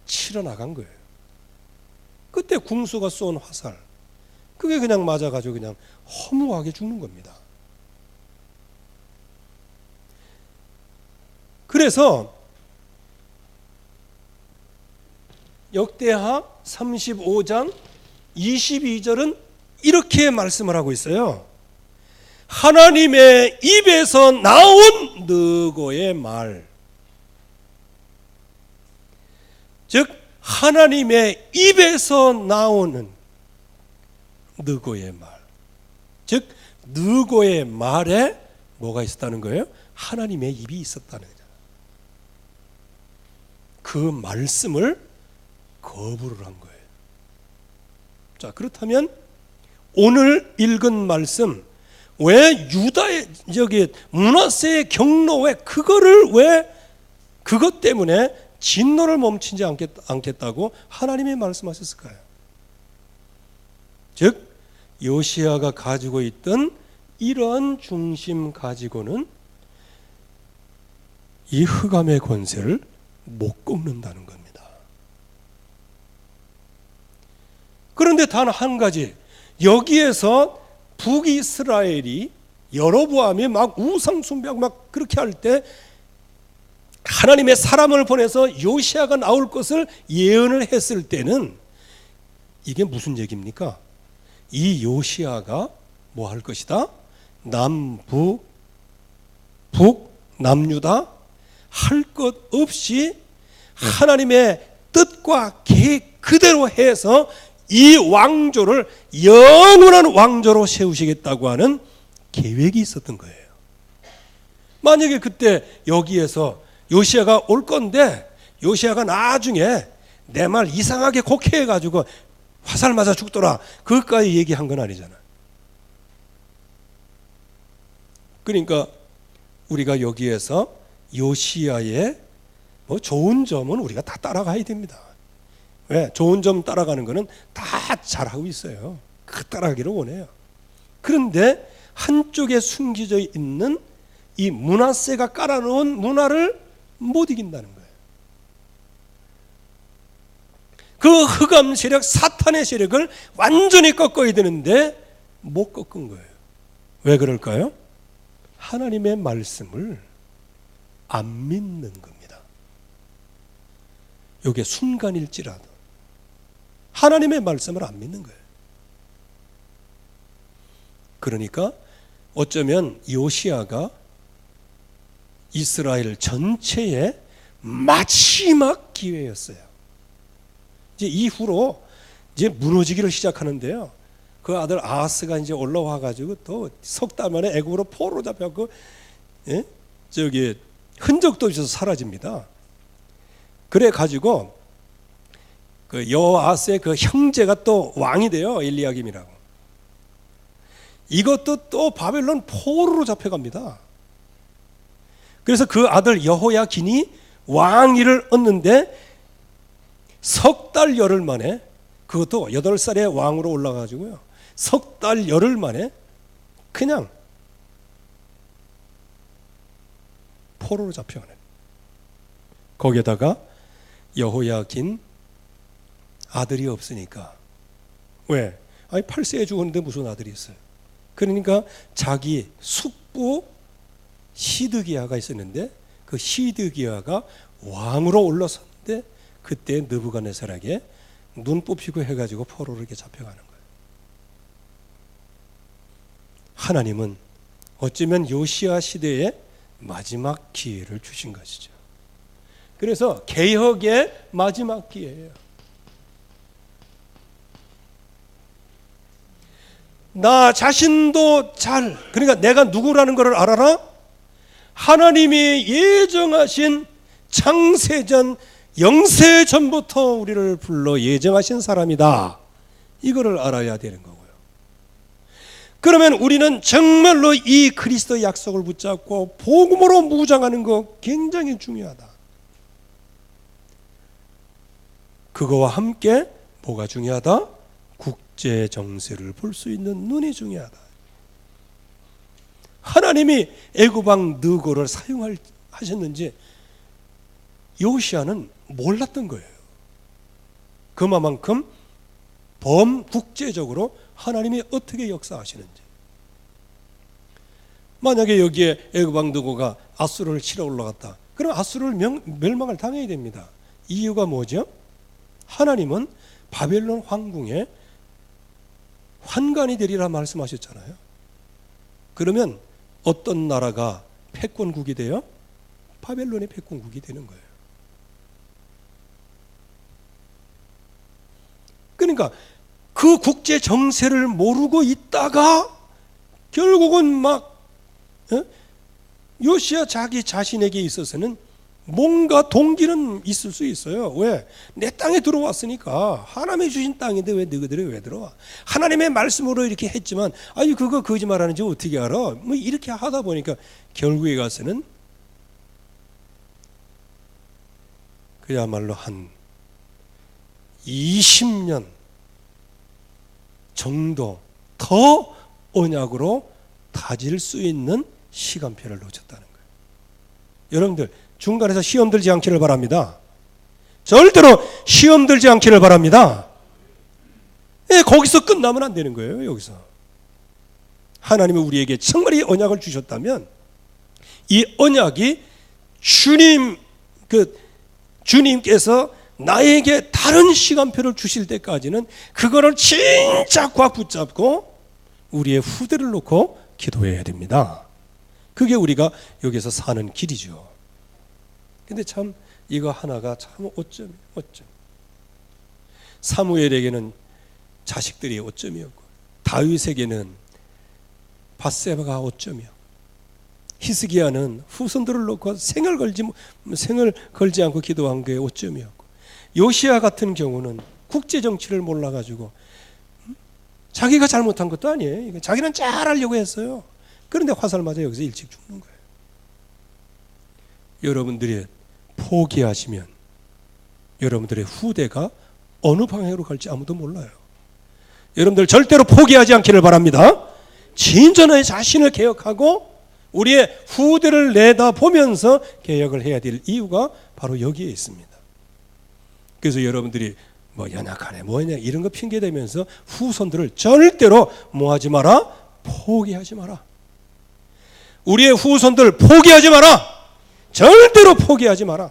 치러 나간 거예요. 그때 궁수가 쏜 화살, 그게 그냥 맞아가지고 그냥 허무하게 죽는 겁니다. 그래서 역대하 35장 22절은 이렇게 말씀을 하고 있어요. 하나님의 입에서 나온 느고의 말, 즉 하나님의 입에서 나오는 느고의 말, 즉 느고의 말에 뭐가 있었다는 거예요? 하나님의 입이 있었다는 거죠. 그 말씀을 거부를 한 거예요. 자, 그렇다면 오늘 읽은 말씀, 왜 유다의 저기 므낫세의 경로에 그거를 왜 그것 때문에 진노를 멈추지 않겠다고 하나님이 말씀하셨을까요? 즉 요시야가 가지고 있던 이런 중심 가지고는 이 흑암의 권세를 못 꺾는다는 겁니다. 그런데 단 한 가지, 여기에서 북이스라엘이 여로보암이 막 우상 숭배하고 막 그렇게 할 때 하나님의 사람을 보내서 요시야가 나올 것을 예언을 했을 때는 이게 무슨 얘기입니까? 이 요시야가 뭐 할 것이다? 남부, 북, 남유다 할 것 없이 하나님의 뜻과 계획 그대로 해서 이 왕조를 영원한 왕조로 세우시겠다고 하는 계획이 있었던 거예요. 만약에 그때 여기에서 요시야가 올 건데 요시야가 나중에 내 말 이상하게 곡해가지고 화살 맞아 죽더라, 그것까지 얘기한 건 아니잖아. 그러니까 우리가 여기에서 요시야의 뭐 좋은 점은 우리가 다 따라가야 됩니다. 왜? 좋은 점 따라가는 거는 다 잘하고 있어요. 그 따라가기를 원해요. 그런데 한쪽에 숨겨져 있는 이 므낫세가 깔아놓은 문화를 못 이긴다는 거예요. 그 흑암 세력, 사탄의 세력을 완전히 꺾어야 되는데 못 꺾은 거예요. 왜 그럴까요? 하나님의 말씀을 안 믿는 겁니다. 이게 순간일지라도 하나님의 말씀을 안 믿는 거예요. 그러니까 어쩌면 요시야가 이스라엘 전체의 마지막 기회였어요. 이제 이후로 이제 무너지기를 시작하는데요. 그 아들 아하스가 이제 올라와 가지고 또 석 달 만에 애굽으로 포로로 잡혀갖고, 예? 저기 흔적도 없어서 사라집니다. 그래 가지고 그 여호아스의 그 형제가 또 왕이 돼요. 엘리야김이라고. 이것도 또 바벨론 포로로 잡혀갑니다. 그래서 그 아들 여호야긴이 왕위를 얻는데 석 달 열흘 만에, 그것도 8살에 왕으로 올라가지고요, 석 달 열흘 만에 그냥 포로로 잡혀가는. 거기에다가 여호야긴 아들이 없으니까. 왜? 아니 8세에 죽었는데 무슨 아들이 있어요. 그러니까 자기 숙부 시드기야가 있었는데 그 시드기야가 왕으로 올라섰는데 그때 느부갓네살에게 눈 뽑히고 해가지고 포로로 이렇게 잡혀가는 거예요. 하나님은 어쩌면 요시야 시대에 마지막 기회를 주신 것이죠. 그래서 개혁의 마지막 기회예요. 나 자신도 그러니까 내가 누구라는 것을 알아라? 하나님이 예정하신 창세전 영세전부터 우리를 불러 예정하신 사람이다. 이거를 알아야 되는 거고요. 그러면 우리는 정말로 이 그리스도의 약속을 붙잡고 복음으로 무장하는 거 굉장히 중요하다. 그거와 함께 뭐가 중요하다? 국제 정세를 볼 수 있는 눈이 중요하다. 하나님이 애굽왕 느고를 사용하셨는지 요시야는 몰랐던 거예요. 그만큼 범국제적으로 하나님이 어떻게 역사하시는지. 만약에 여기에 애굽왕 느고가 아수르를 치러 올라갔다. 그럼 아수르를 멸망을 당해야 됩니다. 이유가 뭐죠? 하나님은 바벨론 황궁에 환관이 되리라 말씀하셨잖아요. 그러면 어떤 나라가 패권국이 돼요? 바벨론의 패권국이 되는 거예요. 그러니까 그 국제 정세를 모르고 있다가 결국은 막 요시야 자기 자신에게 있어서는 뭔가 동기는 있을 수 있어요. 왜? 내 땅에 들어왔으니까. 하나님이 주신 땅인데 왜 너희들이 왜 들어와? 하나님의 말씀으로 이렇게 했지만 아니 그거 거짓말하는지 어떻게 알아? 뭐 이렇게 하다 보니까 결국에 가서는 그야말로 한 20년 정도 더 언약으로 다질 수 있는 시간표를 놓쳤다는 거예요. 여러분들 중간에서 시험 들지 않기를 바랍니다. 절대로 시험 들지 않기를 바랍니다. 거기서 끝나면 안 되는 거예요. 여기서 하나님이 우리에게 정말 이 언약을 주셨다면 이 언약이 주님께서 나에게 다른 시간표를 주실 때까지는 그거를 진짜 꽉 붙잡고 우리의 후대를 놓고 기도해야 됩니다. 그게 우리가 여기서 사는 길이죠. 근데 참 이거 하나가 참 오점이에요. 사무엘에게는 자식들이 오점이었고 다윗에게는 밧세바가 오점이었고 히스기야는 후손들을 놓고 생을 걸지 않고 기도한 게 오점이었고 요시야 같은 경우는 국제 정치를 몰라가지고 자기가 잘못한 것도 아니에요. 자기는 잘하려고 했어요. 그런데 화살 맞아 여기서 일찍 죽는 거예요. 여러분들이 포기하시면 여러분들의 후대가 어느 방향으로 갈지 아무도 몰라요. 여러분들 절대로 포기하지 않기를 바랍니다. 진전의 자신을 개혁하고 우리의 후대를 내다보면서 개혁을 해야 될 이유가 바로 여기에 있습니다. 그래서 여러분들이 뭐 연약하네 뭐냐 이런 거 핑계대면서 후손들을 절대로 뭐하지 마라? 포기하지 마라. 우리의 후손들 포기하지 마라. 절대로 포기하지 마라.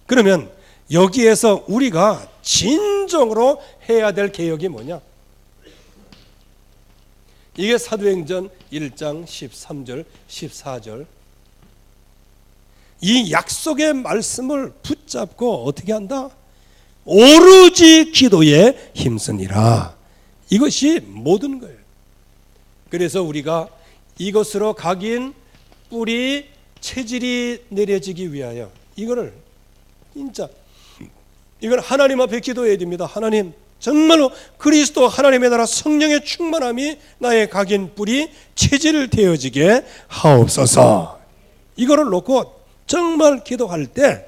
그러면 여기에서 우리가 진정으로 해야 될 개혁이 뭐냐? 이게 사도행전 1장 13절 14절 이 약속의 말씀을 붙잡고 어떻게 한다? 오로지 기도에 힘쓰니라. 이것이 모든 거예요. 그래서 우리가 이것으로 각인 뿌리 체질이 내려지기 위하여 이걸 하나님 앞에 기도해야 됩니다. 하나님 정말로 그리스도 하나님의 나라 성령의 충만함이 나의 각인 뿌리 체질을 되어지게 하옵소서. 이거를 놓고 정말 기도할 때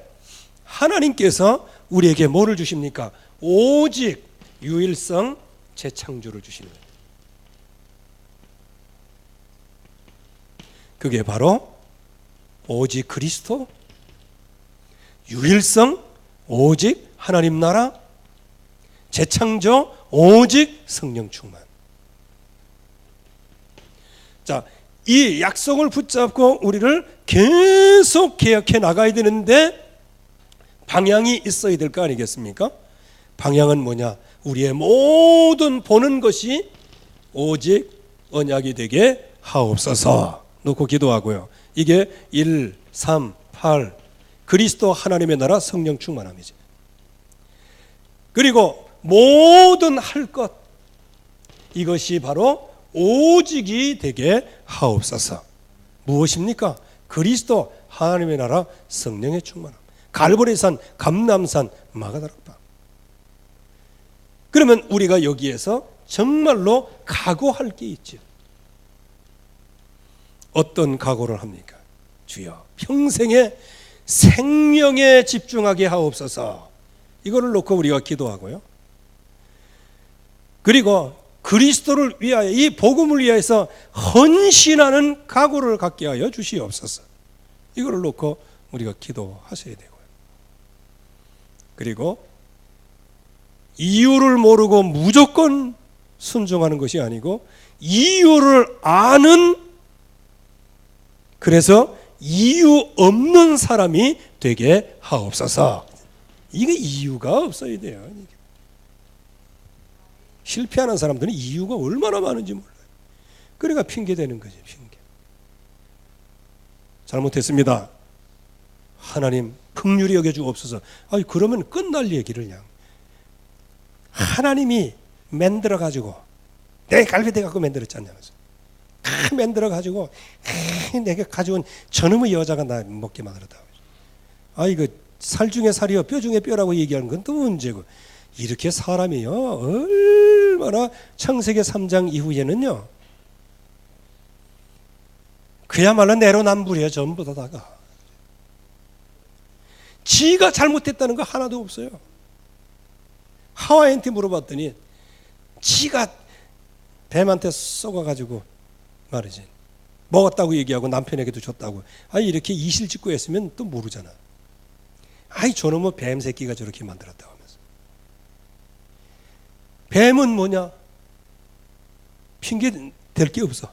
하나님께서 우리에게 뭐를 주십니까? 오직 유일성 재창조를 주시는 거예요. 그게 바로 오직 그리스도, 유일성, 오직 하나님 나라, 재창조, 오직 성령 충만. 자, 이 약속을 붙잡고 우리를 계속 개혁해 나가야 되는데 방향이 있어야 될 거 아니겠습니까? 방향은 뭐냐? 우리의 모든 보는 것이 오직 언약이 되게 하옵소서 놓고 기도하고요. 이게 1, 3, 8 그리스도 하나님의 나라 성령 충만함이지. 그리고 모든 할 것 이것이 바로 오직이 되게 하옵소서. 무엇입니까? 그리스도, 하나님의 나라, 성령의 충만함. 갈보리산, 감람산, 마가다락방. 그러면 우리가 여기에서 정말로 각오할 게 있죠. 어떤 각오를 합니까? 주여, 평생에 생명에 집중하게 하옵소서. 이거를 놓고 우리가 기도하고요. 그리고 그리스도를 위하여, 이 복음을 위하여서 헌신하는 각오를 갖게 하여 주시옵소서. 이거를 놓고 우리가 기도하셔야 되고요. 그리고 이유를 모르고 무조건 순종하는 것이 아니고 이유를 아는, 그래서 이유 없는 사람이 되게 하옵소서. 이게 이유가 없어야 돼요. 실패하는 사람들은 이유가 얼마나 많은지 몰라요. 그러니까 핑계대는 거죠. 핑계. 잘못했습니다. 하나님 긍휼히 여겨주옵소서. 아니, 그러면 끝날 얘기를 그냥. 하나님이 만들어가지고, 내 갈비대 갖고 만들었잖냐면서. 만들어가지고 내가 가져온 저놈의 여자가 나 먹게 만들었다. 아, 이거 살 중에 살이요 뼈 중에 뼈라고 얘기하는 건 또 문제고. 이렇게 사람이요 얼마나 창세기 3장 이후에는요 그야말로 내로남불이에요. 전부 다가 지가 잘못했다는 거 하나도 없어요. 하와이한테 물어봤더니 지가 뱀한테 쏘가가지고 말이지 먹었다고 얘기하고 남편에게도 줬다고. 아니, 이렇게 이실직고 했으면 또 모르잖아. 아이, 저놈의 뱀 새끼가 저렇게 만들었다고 하면서. 뱀은 뭐냐? 핑계 댈 게 없어.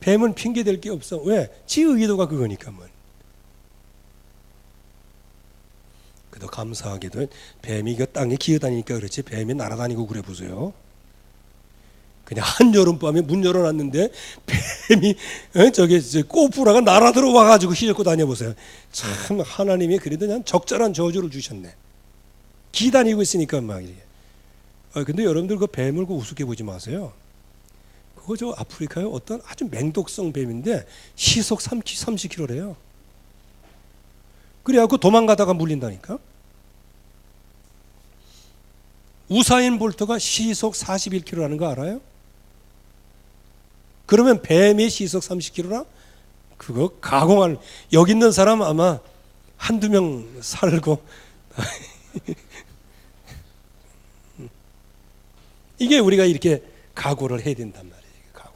뱀은 핑계 댈 게 없어. 왜? 지 의도가 그거니까 뭐. 그래도 감사하게도 뱀이 그 땅에 기어다니니까 그렇지 뱀이 날아다니고 그래 보세요. 그냥 한여름밤에 문 열어놨는데 뱀이 저기 꼬부라가 날아 들어와가지고 휘젓고 다녀보세요. 참 하나님이 그래도 그냥 적절한 저주를 주셨네. 기다니고 있으니까 막 이렇게. 근데 여러분들 그 뱀을 그 우습게 보지 마세요. 그거 저 아프리카에 어떤 아주 맹독성 뱀인데 시속 30km래요. 그래갖고 도망가다가 물린다니까. 우사인 볼트가 시속 41km라는 거 알아요? 그러면 뱀이 시속 30km라? 그거 가공할, 여기 있는 사람 아마 한두 명 살고 이게 우리가 이렇게 각오를 해야 된단 말이에요. 각오.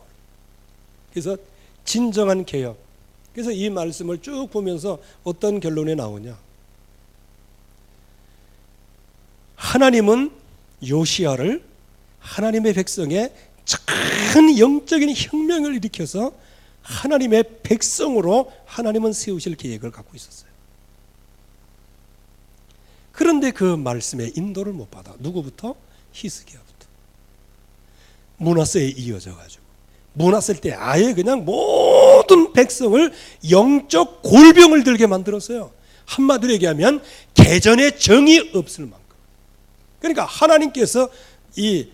그래서 진정한 개혁. 그래서 이 말씀을 쭉 보면서 어떤 결론이 나오냐? 하나님은 요시야를 하나님의 백성의 큰 영적인 혁명을 일으켜서 하나님의 백성으로 하나님은 세우실 계획을 갖고 있었어요. 그런데 그 말씀의 인도를 못 받아. 누구부터? 히스기야부터. 므낫세에 이어져 가지고 므낫세 때 아예 그냥 모든 백성을 영적 골병을 들게 만들었어요. 한마디로 얘기하면 개전의 정이 없을 만큼. 그러니까 하나님께서 이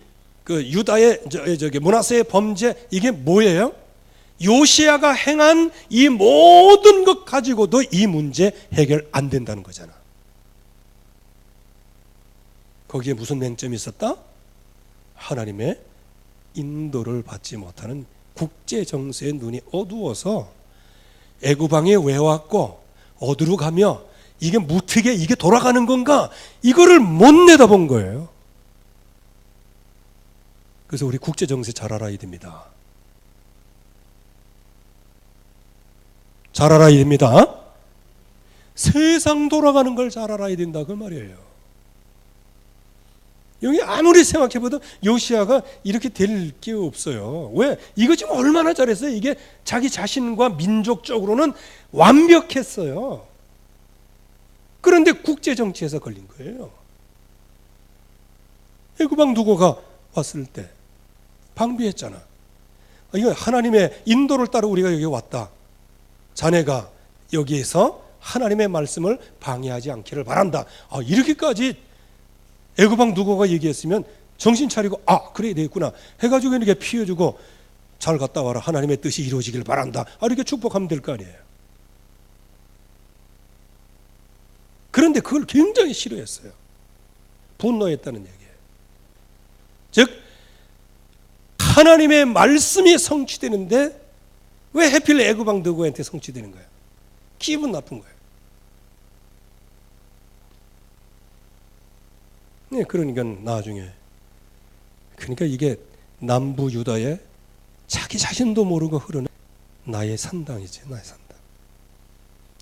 그 유다의 저기 므낫세의 범죄 이게 뭐예요? 요시야가 행한 이 모든 것 가지고도 이 문제 해결 안 된다는 거잖아. 거기에 무슨 맹점이 있었다? 하나님의 인도를 받지 못하는 국제 정세의 눈이 어두워서 애굽왕이 왜 왔고 어디로 가며 이게 무트게 이게 돌아가는 건가? 이거를 못 내다본 거예요. 그래서 우리 국제 정세 잘 알아야 됩니다. 잘 알아야 됩니다. 세상 돌아가는 걸 잘 알아야 된다 그 말이에요. 여기 아무리 생각해봐도 요시야가 이렇게 될 게 없어요. 왜? 이거 지금 얼마나 잘했어요. 이게 자기 자신과 민족적으로는 완벽했어요. 그런데 국제정치에서 걸린 거예요. 애굽왕 누고가 왔을 때 방비했잖아. 이거 하나님의 인도를 따라 우리가 여기 왔다. 자네가 여기에서 하나님의 말씀을 방해하지 않기를 바란다. 이렇게까지 애굽왕 누고가 얘기했으면 정신 차리고 그래야 되겠구나 해가지고 이렇게 피워주고 잘 갔다 와라 하나님의 뜻이 이루어지길 바란다 이렇게 축복하면 될 거 아니에요. 그런데 그걸 굉장히 싫어했어요. 분노했다는 얘기예요. 즉 하나님의 말씀이 성취되는데 왜 하필 애굽왕 느고한테 성취되는 거예요? 기분 나쁜 거예요. 네, 그러니까 나중에 그러니까 이게 남부 유다의 자기 자신도 모르고 흐르는 나의 산당이지, 나의 산당.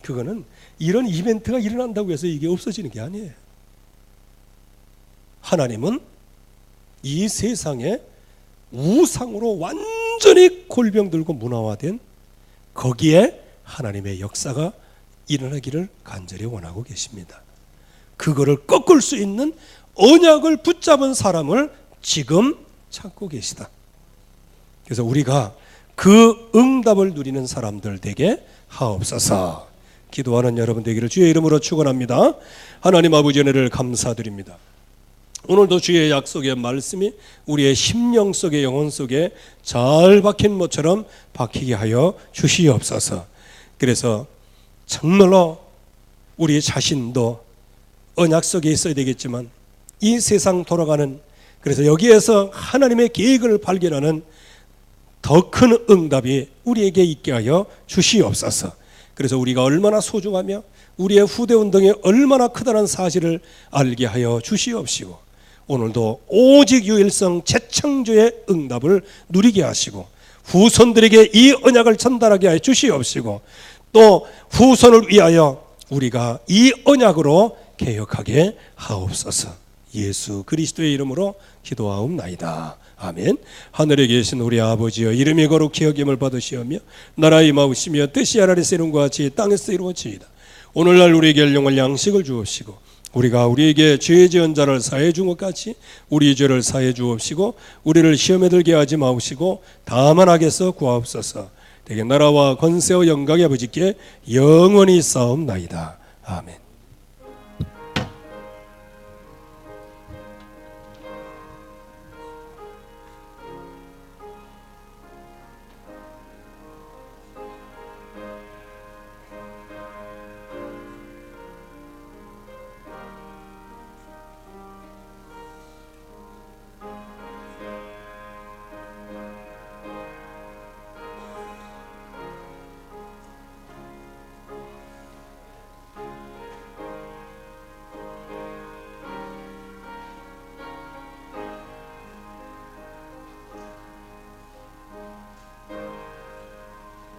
그거는 이런 이벤트가 일어난다고 해서 이게 없어지는 게 아니에요. 하나님은 이 세상에 우상으로 완전히 골병들고 문화화된 거기에 하나님의 역사가 일어나기를 간절히 원하고 계십니다. 그거를 꺾을 수 있는 언약을 붙잡은 사람을 지금 찾고 계시다. 그래서 우리가 그 응답을 누리는 사람들 되게 하옵소서. 기도하는 여러분 되기를 주의 이름으로 축원합니다. 하나님 아버지 은혜를 감사드립니다. 오늘도 주의 약속의 말씀이 우리의 심령 속에 영혼 속에 잘 박힌 모처럼 박히게 하여 주시옵소서. 그래서 정말로 우리 자신도 언약 속에 있어야 되겠지만 이 세상 돌아가는 그래서 여기에서 하나님의 계획을 발견하는 더 큰 응답이 우리에게 있게 하여 주시옵소서. 그래서 우리가 얼마나 소중하며 우리의 후대 운동이 얼마나 크다는 사실을 알게 하여 주시옵시고 오늘도 오직 유일성 재창조의 응답을 누리게 하시고 후손들에게 이 언약을 전달하게 하여 주시옵시고 또 후손을 위하여 우리가 이 언약으로 개혁하게 하옵소서. 예수 그리스도의 이름으로 기도하옵나이다. 아멘. 하늘에 계신 우리 아버지여 이름이 거룩히 여김을 받으시오며 나라의 임하시며 뜻이 하늘에서 이룬 것 같이 땅에서 이루어지이다. 오늘날 우리에게 일용할 양식을 주옵시고 우리가 우리에게 죄 지은 자를 사해 준 것 같이 우리 죄를 사해 주옵시고 우리를 시험에 들게 하지 마옵시고 다만 악에서 구하옵소서. 되게 나라와 권세와 영광이 아버지께 영원히 싸움나이다. 아멘.